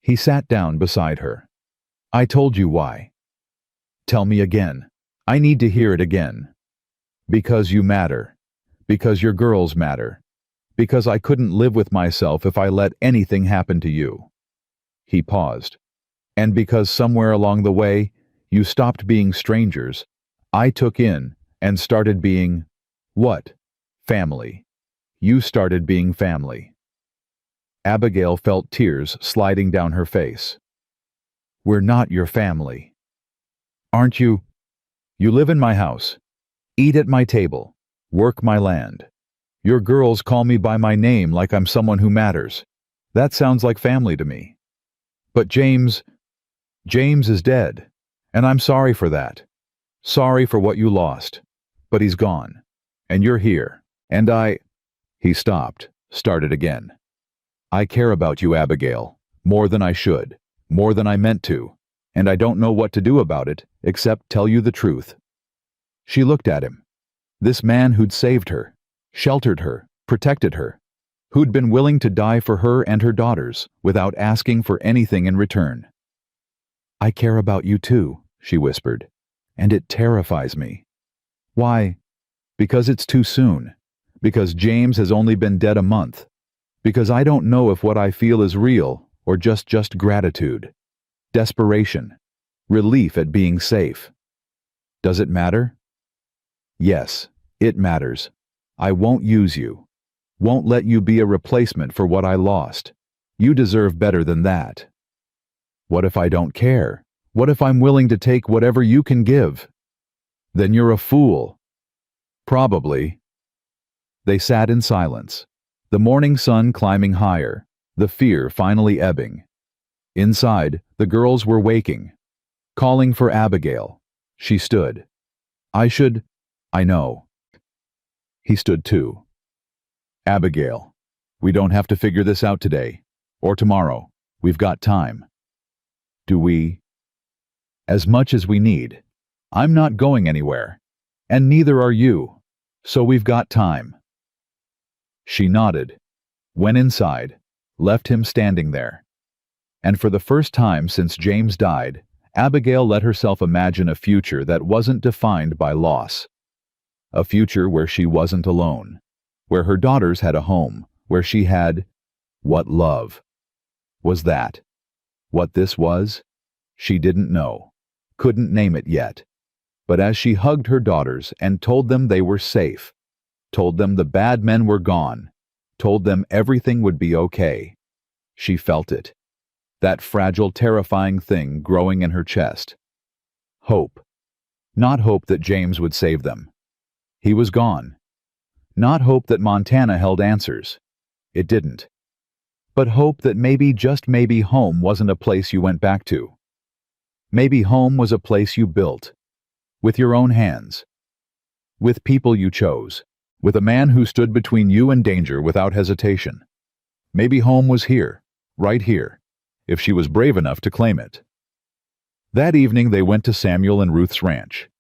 He sat down beside her. I told you why. Tell me again. I need to hear it again. Because you matter. Because your girls matter. Because I couldn't live with myself if I let anything happen to you. He paused. And because somewhere along the way, you stopped being strangers, I took in and started being, what? Family. You started being family. Abigail felt tears sliding down her face. We're not your family. Aren't you? You live in my house, eat at my table, work my land. Your girls call me by my name like I'm someone who matters. That sounds like family to me. But James is dead, and I'm sorry for that. Sorry for what you lost. But he's gone, and you're here, and He stopped, started again. I care about you, Abigail, more than I should, more than I meant to, and I don't know what to do about it except tell you the truth. She looked at him. This man who'd saved her, sheltered her, protected her, who'd been willing to die for her and her daughters without asking for anything in return. I care about you too, she whispered, and it terrifies me. Why? Because it's too soon. Because James has only been dead a month. Because I don't know if what I feel is real or just gratitude, desperation, relief at being safe. Does it matter? Yes, it matters. I won't use you. Won't let you be a replacement for what I lost. You deserve better than that. What if I don't care? What if I'm willing to take whatever you can give? Then you're a fool. Probably. They sat in silence, the morning sun climbing higher, the fear finally ebbing. Inside, the girls were waking, calling for Abigail. She stood. I know. He stood too. Abigail, we don't have to figure this out today, or tomorrow. We've got time. Do we? As much as we need. I'm not going anywhere, and neither are you, so we've got time. She nodded, went inside, left him standing there. And for the first time since James died, Abigail let herself imagine a future that wasn't defined by loss. A future where she wasn't alone, where her daughters had a home, where she had... What love? Was that? What this was? She didn't know, couldn't name it yet. But as she hugged her daughters and told them they were safe, told them the bad men were gone, told them everything would be okay, she felt it. That fragile, terrifying thing growing in her chest. Hope. Not hope that James would save them. He was gone. Not hope that Montana held answers. It didn't. But hope that maybe, just maybe, home wasn't a place you went back to. Maybe home was a place you built. With your own hands. With people you chose. With a man who stood between you and danger without hesitation. Maybe home was here, right here, if she was brave enough to claim it. That evening they went to Samuel and Ruth's ranch.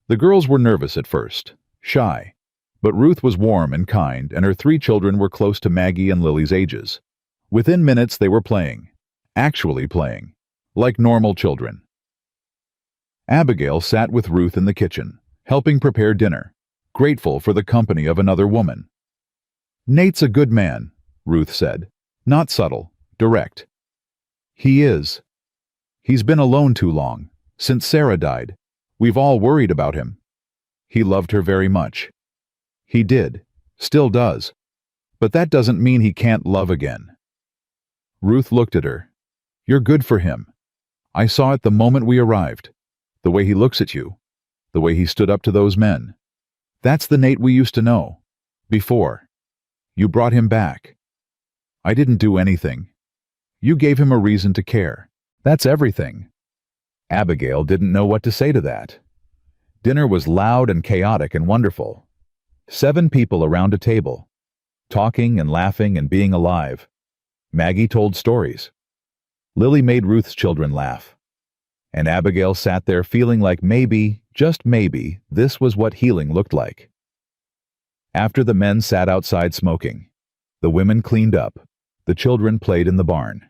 The girls were nervous at first, shy, but Ruth was warm and kind, and her 3 children were close to Maggie and Lily's ages. Within minutes they were playing, actually playing, like normal children. Abigail sat with Ruth in the kitchen, helping prepare dinner, grateful for the company of another woman. Nate's a good man, Ruth said, not subtle, direct. He is. He's been alone too long, since Sarah died. We've all worried about him. He loved her very much. He did, still does. But that doesn't mean he can't love again. Ruth looked at her. You're good for him. I saw it the moment we arrived. The way he looks at you. The way he stood up to those men. That's the Nate we used to know. Before. You brought him back. I didn't do anything. You gave him a reason to care. That's everything." Abigail didn't know what to say to that. Dinner was loud and chaotic and wonderful. 7 people around a table, talking and laughing and being alive. Maggie told stories. Lily made Ruth's children laugh. And Abigail sat there feeling like maybe, just maybe, this was what healing looked like. After the men sat outside smoking, the women cleaned up, the children played in the barn.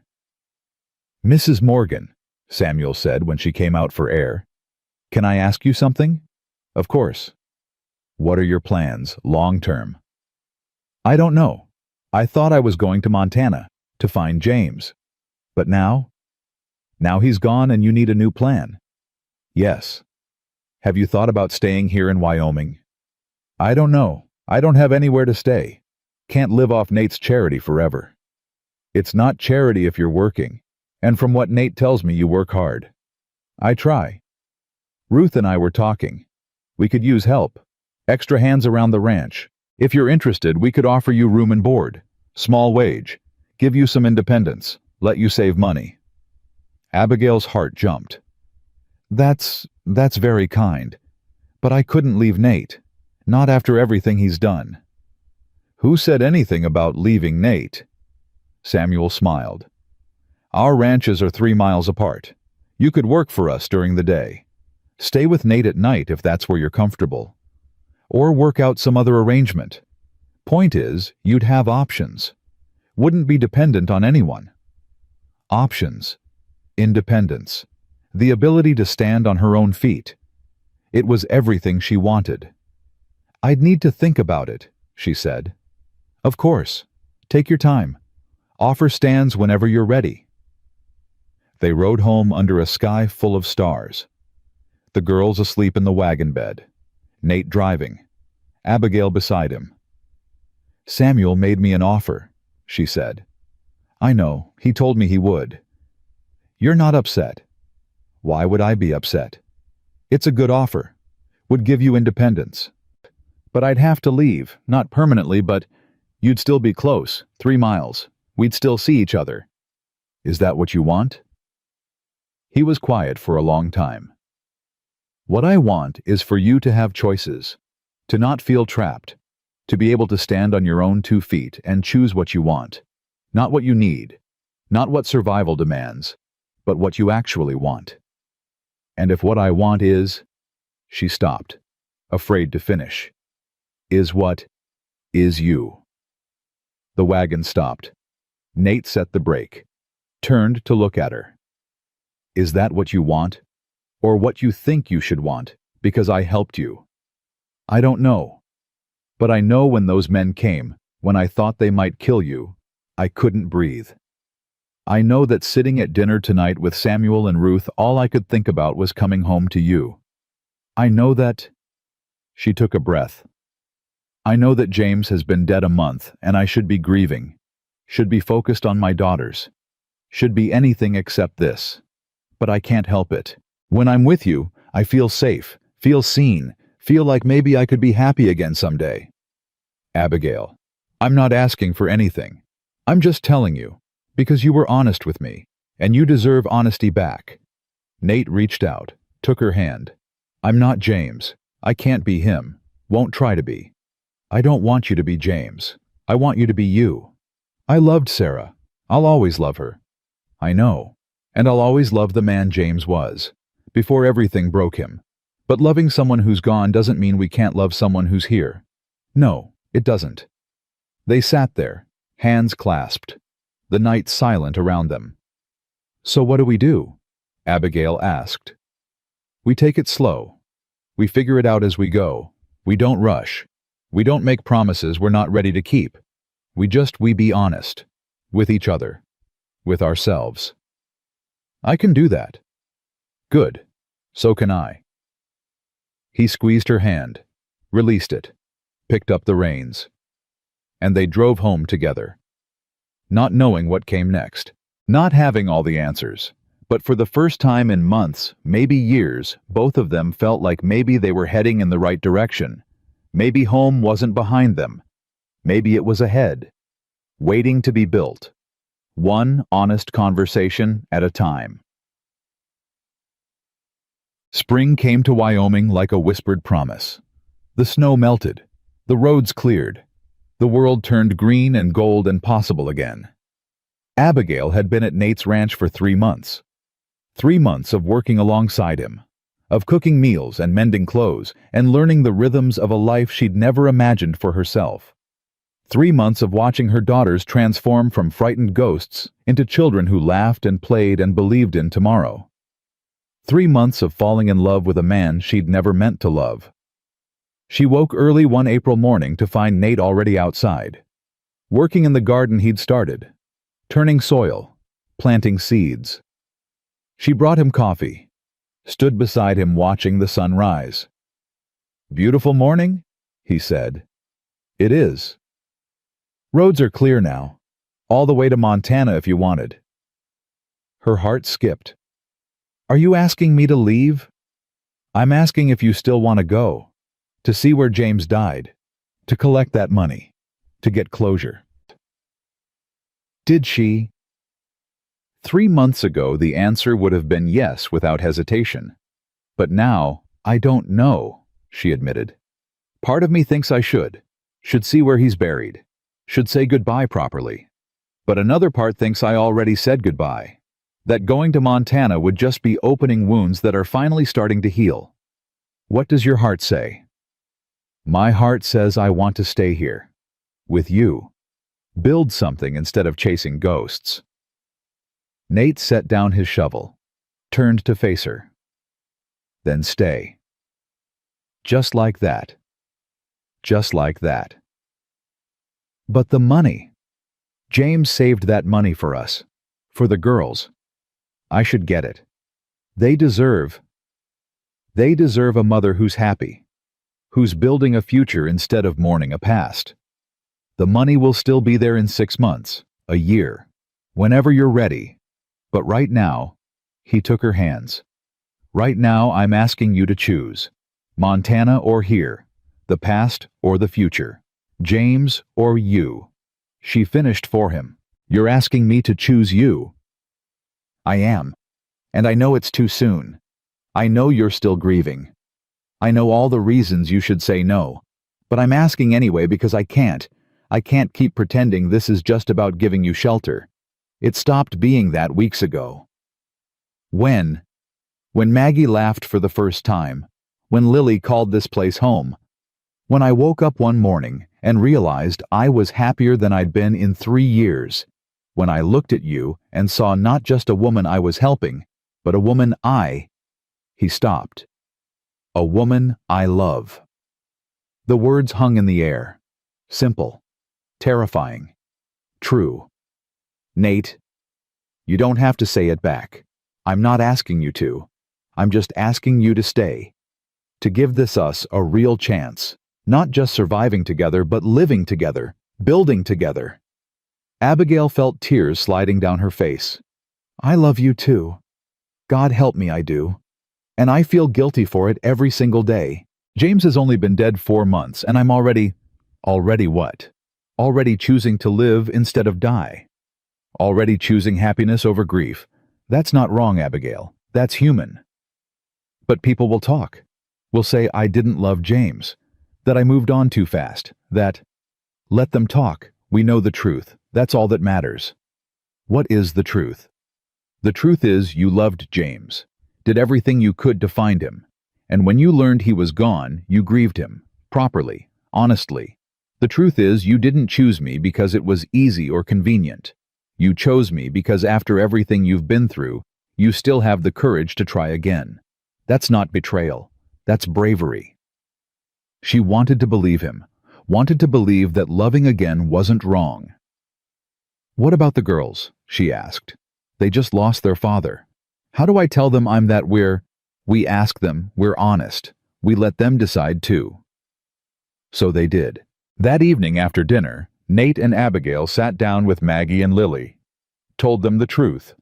"Mrs. Morgan," Samuel said when she came out for air, "can I ask you something?" "Of course." "What are your plans, long term?" "I don't know. I thought I was going to Montana, to find James. But now? Now he's gone and you need a new plan." "Yes." "Have you thought about staying here in Wyoming?" "I don't know. I don't have anywhere to stay. Can't live off Nate's charity forever." "It's not charity if you're working. And from what Nate tells me, you work hard." "I try." "Ruth and I were talking. We could use help. Extra hands around the ranch. If you're interested, we could offer you room and board. Small wage. Give you some independence. Let you save money." Abigail's heart jumped. That's very kind. But I couldn't leave Nate. Not after everything he's done." "Who said anything about leaving Nate?" Samuel smiled. "Our ranches are 3 miles apart. You could work for us during the day. Stay with Nate at night if that's where you're comfortable. Or work out some other arrangement. Point is, you'd have options. Wouldn't be dependent on anyone." Options. Independence. The ability to stand on her own feet. It was everything she wanted. "I'd need to think about it," she said. "Of course. Take your time. Offer stands whenever you're ready." They rode home under a sky full of stars. The girls asleep in the wagon bed. Nate driving. Abigail beside him. "Samuel made me an offer," she said. "I know. He told me he would." "You're not upset." "Why would I be upset? It's a good offer. Would give you independence. But I'd have to leave, not permanently, but you'd still be close, 3 miles. We'd still see each other. Is that what you want?" He was quiet for a long time. "What I want is for you to have choices, to not feel trapped, to be able to stand on your own 2 feet and choose what you want, not what you need, not what survival demands, but what you actually want. And if what I want is—" She stopped, afraid to finish. "Is what is you." The wagon stopped. Nate set the brake, turned to look at her. "Is that what you want? Or what you think you should want, because I helped you?" "I don't know. But I know when those men came, when I thought they might kill you, I couldn't breathe. I know that sitting at dinner tonight with Samuel and Ruth, all I could think about was coming home to you. I know that—" She took a breath. "I know that James has been dead a month, and I should be grieving, should be focused on my daughters, should be anything except this. But I can't help it. When I'm with you, I feel safe, feel seen, feel like maybe I could be happy again someday." "Abigail, I'm not asking for anything. I'm just telling you, because you were honest with me, and you deserve honesty back." Nate reached out, took her hand. "I'm not James. I can't be him. Won't try to be. I don't want you to be James. I want you to be you. I loved Sarah. I'll always love her. I know. And I'll always love the man James was, before everything broke him. But loving someone who's gone doesn't mean we can't love someone who's here. No, it doesn't." They sat there, hands clasped, the night silent around them. "So what do we do?" Abigail asked. "We take it slow. We figure it out as we go. We don't rush. We don't make promises we're not ready to keep. We be honest. With each other. With ourselves." "I can do that." "Good. So can I." He squeezed her hand, released it, picked up the reins. And they drove home together. Not knowing what came next, not having all the answers, But for the first time in months, maybe years, both of them felt like maybe they were heading in the right direction. Maybe home wasn't behind them. Maybe it was ahead, waiting to be built. One honest conversation at a time. Spring came to Wyoming like a whispered promise. The snow melted. The roads cleared. The world turned green and gold and possible again. Abigail had been at Nate's ranch for 3 months. 3 months of working alongside him, of cooking meals and mending clothes, and learning the rhythms of a life she'd never imagined for herself. 3 months of watching her daughters transform from frightened ghosts into children who laughed and played and believed in tomorrow. 3 months of falling in love with a man she'd never meant to love. She woke early one April morning to find Nate already outside, working in the garden he'd started, turning soil, planting seeds. She brought him coffee, stood beside him watching the sun rise. "Beautiful morning?" he said. "It is. Roads are clear now, all the way to Montana if you wanted." Her heart skipped. "Are you asking me to leave?" "I'm asking if you still want to go, to see where James died, to collect that money, to get closure." Did she? 3 months ago, the answer would have been yes without hesitation. But now, I don't know, she admitted. Part of me thinks I should see where he's buried, should say goodbye properly. But another part thinks I already said goodbye, that going to Montana would just be opening wounds that are finally starting to heal. What does your heart say? My heart says I want to stay here, with you. Build something instead of chasing ghosts. Nate set down his shovel, turned to face her. Then stay. Just like that. Just like that. But the money. James saved that money for us, for the girls. I should get it. They deserve a mother who's happy, who's building a future instead of mourning a past. The money will still be there in 6 months, a year, whenever you're ready. But right now, he took her hands. Right now, I'm asking you to choose. Montana or here, the past or the future, James or you. She finished for him. You're asking me to choose you. I am. And I know it's too soon. I know you're still grieving. I know all the reasons you should say no. But I'm asking anyway because I can't. I can't keep pretending this is just about giving you shelter. It stopped being that weeks ago. When Maggie laughed for the first time, when Lily called this place home, when I woke up one morning and realized I was happier than I'd been in 3 years, when I looked at you and saw not just a woman I was helping, but a woman He stopped. A woman I love. The words hung in the air. Simple. Terrifying. True. Nate, you don't have to say it back. I'm not asking you to. I'm just asking you to stay. To give this us a real chance. Not just surviving together, but living together, building together. Abigail felt tears sliding down her face. I love you too. God help me, I do. And I feel guilty for it every single day. James has only been dead 4 months, and I'm already what? Already choosing to live instead of die. Already choosing happiness over grief. That's not wrong, Abigail. That's human. But people will talk. Will say I didn't love James. That I moved on too fast. Let them talk. We know the truth. That's all that matters. What is the truth? The truth is you loved James. Did everything you could to find him. And when you learned he was gone, you grieved him. Properly. Honestly. The truth is you didn't choose me because it was easy or convenient. You chose me because after everything you've been through, you still have the courage to try again. That's not betrayal. That's bravery. She wanted to believe him, wanted to believe that loving again wasn't wrong. What about the girls? She asked. They just lost their father. How do I tell them I'm that we ask them, we're honest. We let them decide too. So they did. That evening after dinner, Nate and Abigail sat down with Maggie and Lily. Told them the truth.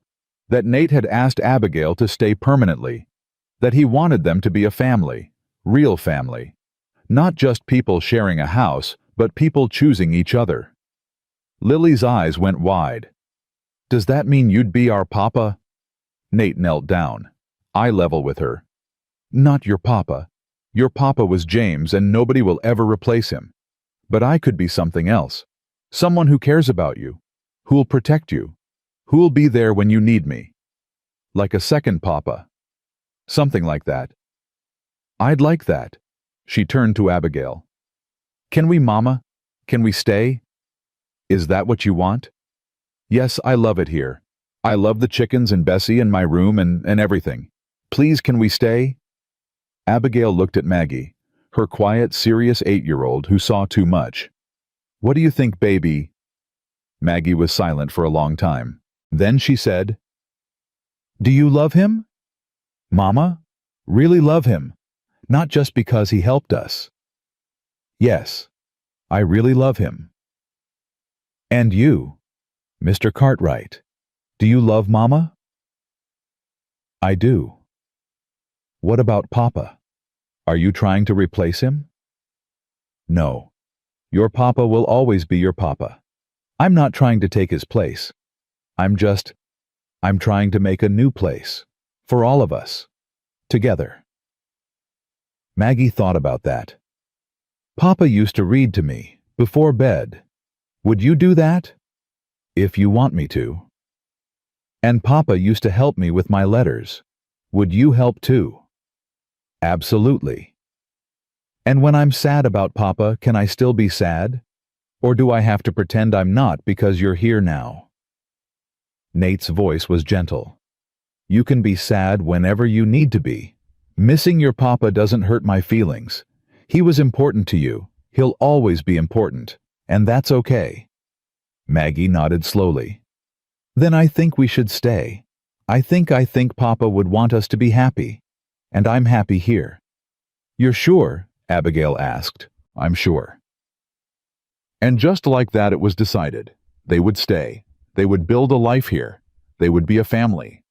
that Nate had asked Abigail to stay permanently, that he wanted them to be a family, real family, not just people sharing a house, but people choosing each other. Lily's eyes went wide. "Does that mean you'd be our papa?" Nate knelt down, eye level with her. "Not your papa. Your papa was James and nobody will ever replace him. But I could be something else. Someone who cares about you, who'll protect you, who'll be there when you need me. Like a second papa. Something like that." "I'd like that." She turned to Abigail. "Can we, Mama? Can we stay? Is that what you want?" "Yes, I love it here. I love the chickens and Bessie and my room and everything. Please, can we stay?" Abigail looked at Maggie, her quiet, serious 8-year-old who saw too much. "What do you think, baby?" Maggie was silent for a long time. Then she said, "Do you love him? Mama? Really love him? Not just because he helped us?" "Yes, I really love him." "And you, Mr. Cartwright, do you love Mama?" "I do." "What about Papa? Are you trying to replace him?" "No. Your Papa will always be your Papa. I'm not trying to take his place. I'm trying to make a new place. For all of us. Together." Maggie thought about that. "Papa used to read to me, before bed. Would you do that? If you want me to. And Papa used to help me with my letters. Would you help too?" "Absolutely." "And when I'm sad about Papa, can I still be sad? Or do I have to pretend I'm not because you're here now?" Nate's voice was gentle. "You can be sad whenever you need to be. Missing your Papa doesn't hurt my feelings. He was important to you. He'll always be important. And that's okay." Maggie nodded slowly. "Then I think we should stay. I think Papa would want us to be happy. And I'm happy here." "You're sure?" Abigail asked. "I'm sure." And just like that it was decided. They would stay. They would build a life here. They would be a family.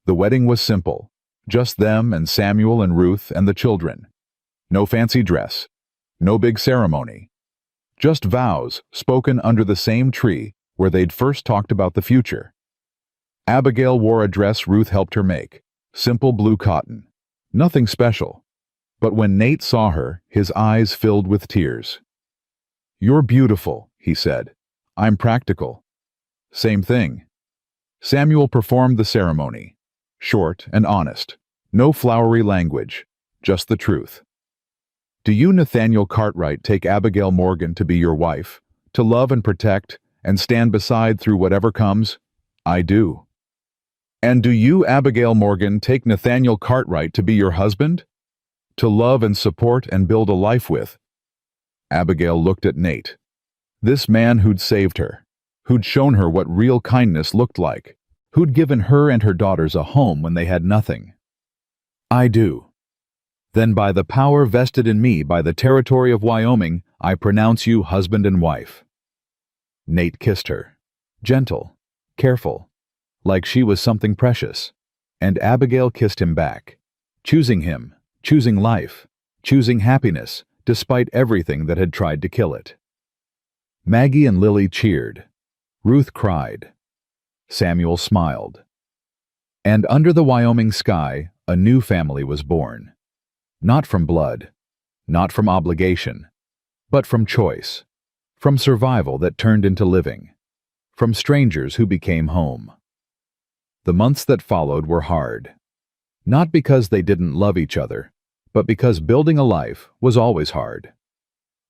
The wedding was simple. Just them and Samuel and Ruth and the children. No fancy dress. No big ceremony. Just vows spoken under the same tree where they'd first talked about the future. Abigail wore a dress Ruth helped her make. Simple blue cotton. Nothing special. But when Nate saw her, his eyes filled with tears. "You're beautiful," he said. "I'm practical." Same thing. Samuel performed the ceremony. Short and honest. No flowery language. Just the truth. "Do you, Nathaniel Cartwright, take Abigail Morgan to be your wife, to love and protect, and stand beside through whatever comes?" "I do." "And do you, Abigail Morgan, take Nathaniel Cartwright to be your husband? To love and support and build a life with?" Abigail looked at Nate. This man who'd saved her, who'd shown her what real kindness looked like, who'd given her and her daughters a home when they had nothing. "I do." "Then by the power vested in me by the territory of Wyoming, I pronounce you husband and wife." Nate kissed her. Gentle, careful, like she was something precious. And Abigail kissed him back. Choosing him, choosing life, choosing happiness, despite everything that had tried to kill it. Maggie and Lily cheered. Ruth cried. Samuel smiled. And under the Wyoming sky, a new family was born. Not from blood, not from obligation, but from choice, from survival that turned into living, from strangers who became home. The months that followed were hard. Not because they didn't love each other, but because building a life was always hard.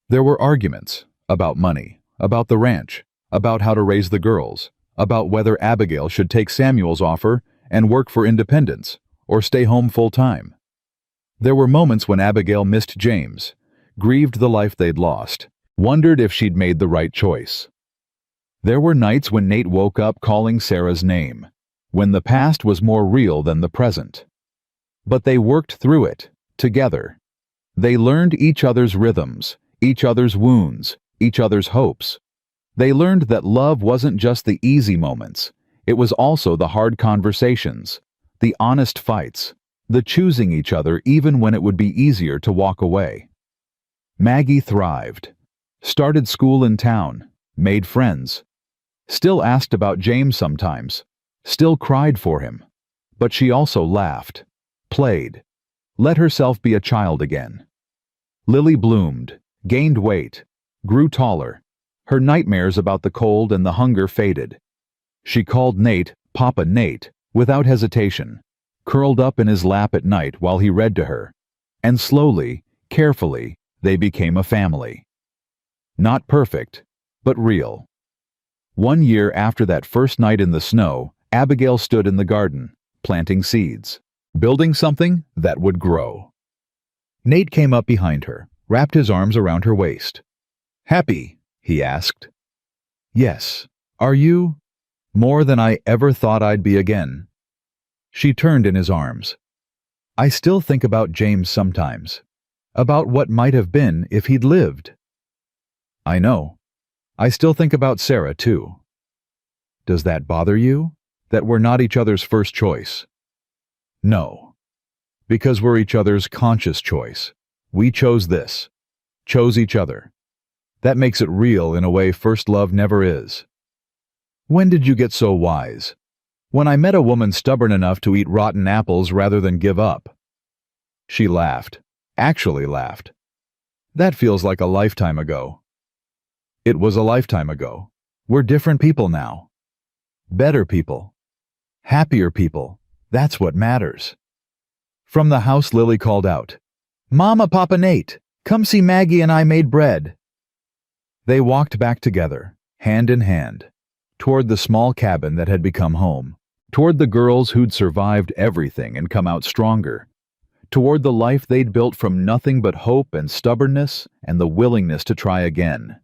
There were arguments about money, about the ranch, about how to raise the girls, about whether Abigail should take Samuel's offer and work for independence or stay home full-time. There were moments when Abigail missed James, grieved the life they'd lost, wondered if she'd made the right choice. There were nights when Nate woke up calling Sarah's name, when the past was more real than the present. But they worked through it, together. They learned each other's rhythms, each other's wounds, each other's hopes. They learned that love wasn't just the easy moments, It was also the hard conversations, the honest fights, the choosing each other even when it would be easier to walk away. Maggie thrived, started school in town, made friends, still asked about James sometimes, still cried for him, but she also laughed, played, let herself be a child again. Lily bloomed, gained weight, grew taller. Her nightmares about the cold and the hunger faded. She called Nate Papa Nate without hesitation, curled up in his lap at night while he read to her, and slowly, carefully, they became a family. Not perfect, but real. 1 year after that first night in the snow, Abigail stood in the garden, planting seeds, building something that would grow. Nate came up behind her, wrapped his arms around her waist. "Happy?" he asked. "Yes. Are you?" "More than I ever thought I'd be again." She turned in his arms. "I still think about James sometimes. About what might have been if he'd lived." "I know. I still think about Sarah, too." "Does that bother you? That we're not each other's first choice?" "No. Because we're each other's conscious choice. We chose this. Chose each other. That makes it real in a way first love never is." "When did you get so wise?" "When I met a woman stubborn enough to eat rotten apples rather than give up." She laughed. Actually laughed. "That feels like a lifetime ago." "It was a lifetime ago. We're different people now. Better people. Happier people. That's what matters." From the house, Lily called out, "Mama, Papa Nate, come see Maggie and I made bread." They walked back together, hand in hand, toward the small cabin that had become home, toward the girls who'd survived everything and come out stronger, toward the life they'd built from nothing but hope and stubbornness and the willingness to try again.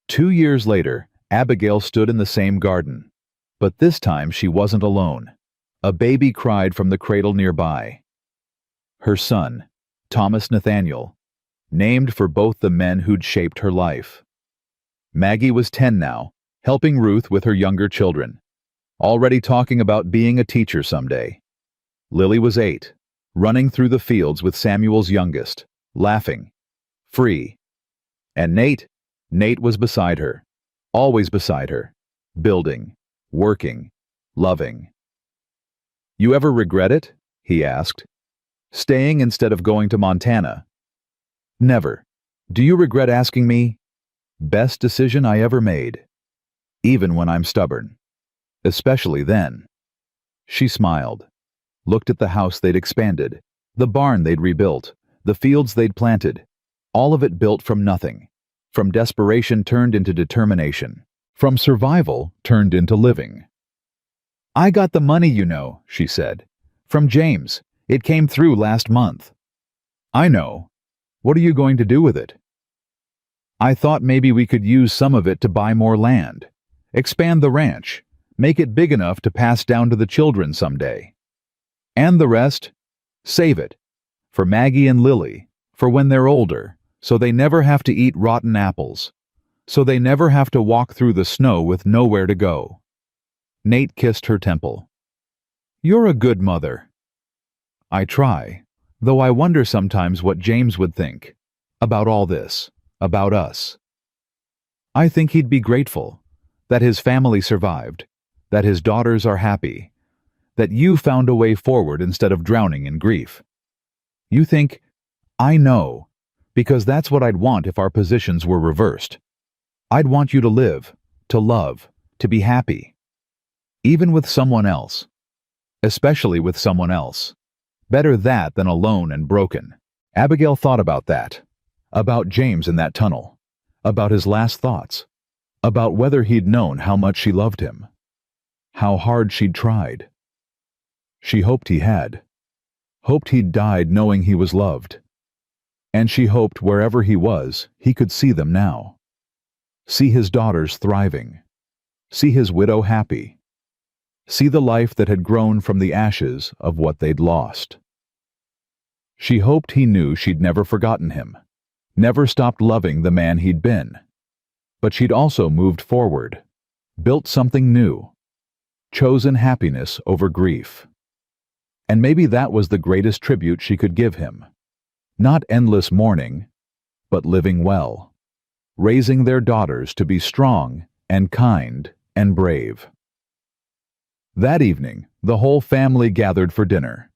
2 years later, Abigail stood in the same garden, but this time she wasn't alone. A baby cried from the cradle nearby. Her son, Thomas Nathaniel, named for both the men who'd shaped her life. Maggie was 10 now, helping Ruth with her younger children, already talking about being a teacher someday. Lily was 8, running through the fields with Samuel's youngest, laughing, free. And Nate was beside her, always beside her, building, working, loving. "You ever regret it?" he asked. "Staying instead of going to Montana?" "Never. Do you regret asking me?" "Best decision I ever made. Even when I'm stubborn. Especially then." She smiled, looked at the house they'd expanded, the barn they'd rebuilt, the fields they'd planted, all of it built from nothing, from desperation turned into determination, from survival turned into living. "I got the money, you know," she said. "From James. It came through last month." "I know. What are you going to do with it?" "I thought maybe we could use some of it to buy more land, expand the ranch, make it big enough to pass down to the children someday. And the rest, save it, for Maggie and Lily, for when they're older, so they never have to eat rotten apples, so they never have to walk through the snow with nowhere to go." Nate kissed her temple. "You're a good mother." "I try, though I wonder sometimes what James would think, about all this, about us. I think he'd be grateful, that his family survived, that his daughters are happy, that you found a way forward instead of drowning in grief. You think, I know, because that's what I'd want if our positions were reversed. I'd want you to live, to love, to be happy. Even with someone else. Especially with someone else. Better that than alone and broken." Abigail thought about that. About James in that tunnel. About his last thoughts. About whether he'd known how much she loved him. How hard she'd tried. She hoped he had. Hoped he'd died knowing he was loved. And she hoped wherever he was, he could see them now. See his daughters thriving. See his widow happy. See the life that had grown from the ashes of what they'd lost. She hoped he knew she'd never forgotten him, never stopped loving the man he'd been. But she'd also moved forward, built something new. chosen happiness over grief. And maybe that was the greatest tribute she could give him. Not endless mourning, but living well, raising their daughters to be strong and kind and brave. That evening, the whole family gathered for dinner.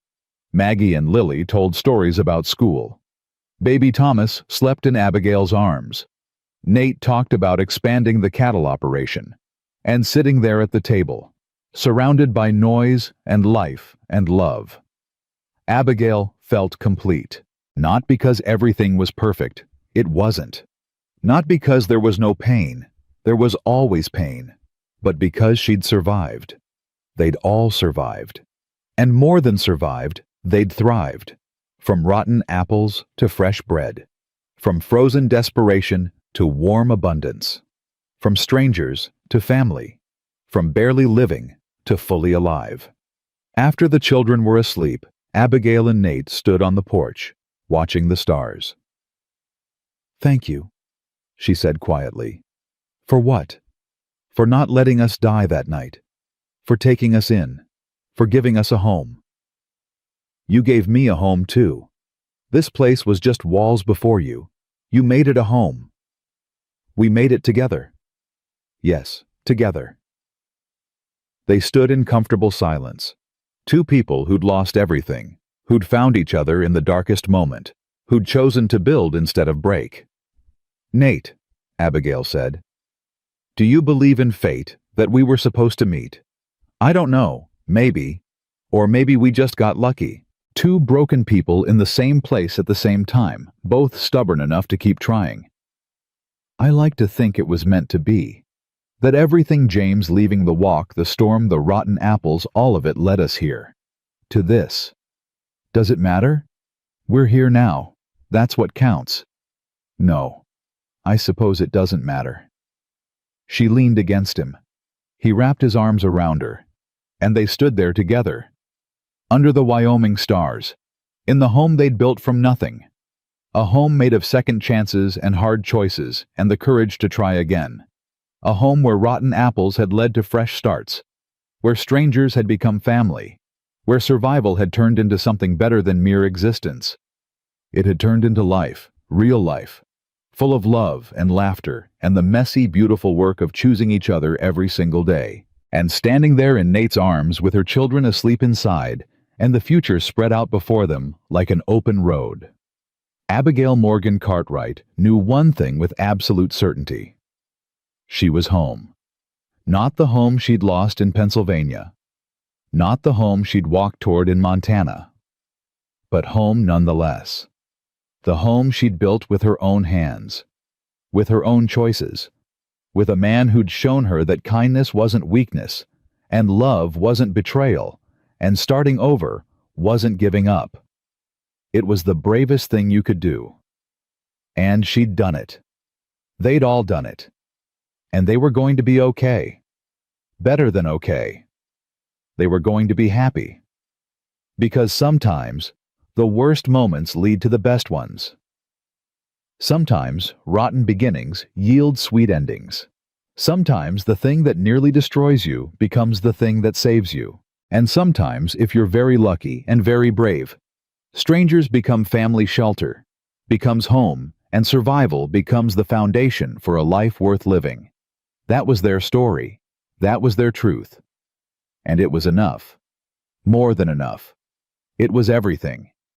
Maggie and Lily told stories about school. Baby Thomas slept in Abigail's arms. Nate talked about expanding the cattle operation, and sitting there at the table, surrounded by noise and life and love. Abigail felt complete, not because everything was perfect. It wasn't. Not because there was no pain. There was always pain. But because she'd survived. They'd all survived. And more than survived, they'd thrived. From rotten apples to fresh bread. From frozen desperation to warm abundance. From strangers to family. From barely living to fully alive. After the children were asleep, Abigail and Nate stood on the porch, watching the stars. "Thank you," she said quietly. "For what? For not letting us die that night. For taking us in. For giving us a home. You gave me a home too. This place was just walls before you. You made it a home. We made it together. Yes, together." They stood in comfortable silence. Two people who'd lost everything, who'd found each other in the darkest moment, who'd chosen to build instead of break. "Nate," Abigail said, "do you believe in fate, that we were supposed to meet? I don't know, maybe. Or maybe we just got lucky. Two broken people in the same place at the same time, both stubborn enough to keep trying. I like to think it was meant to be. That everything, James leaving the walk, the storm, the rotten apples, all of it led us here. To this. Does it matter? We're here now. That's what counts. No. I suppose it doesn't matter." She leaned against him. He wrapped his arms around her, and they stood there together. Under the Wyoming stars, in the home they'd built from nothing. A home made of second chances and hard choices and the courage to try again. A home where rotten apples had led to fresh starts, where strangers had become family, where survival had turned into something better than mere existence. It had turned into life, real life, full of love and laughter and the messy, beautiful work of choosing each other every single day. And standing there in Nate's arms with her children asleep inside and the future spread out before them like an open road. Abigail Morgan Cartwright knew one thing with absolute certainty. She was home. Not the home she'd lost in Pennsylvania. Not the home she'd walked toward in Montana. But home nonetheless. The home she'd built with her own hands. With her own choices. With a man who'd shown her that kindness wasn't weakness, and love wasn't betrayal, and starting over wasn't giving up. It was the bravest thing you could do. And she'd done it. They'd all done it. And they were going to be okay. Better than okay. They were going to be happy. Because sometimes, the worst moments lead to the best ones. Sometimes, rotten beginnings yield sweet endings. Sometimes, the thing that nearly destroys you becomes the thing that saves you. And sometimes, if you're very lucky and very brave, strangers become family shelter, becomes home, and survival becomes the foundation for a life worth living. That was their story. That was their truth. And it was enough. More than enough. It was everything.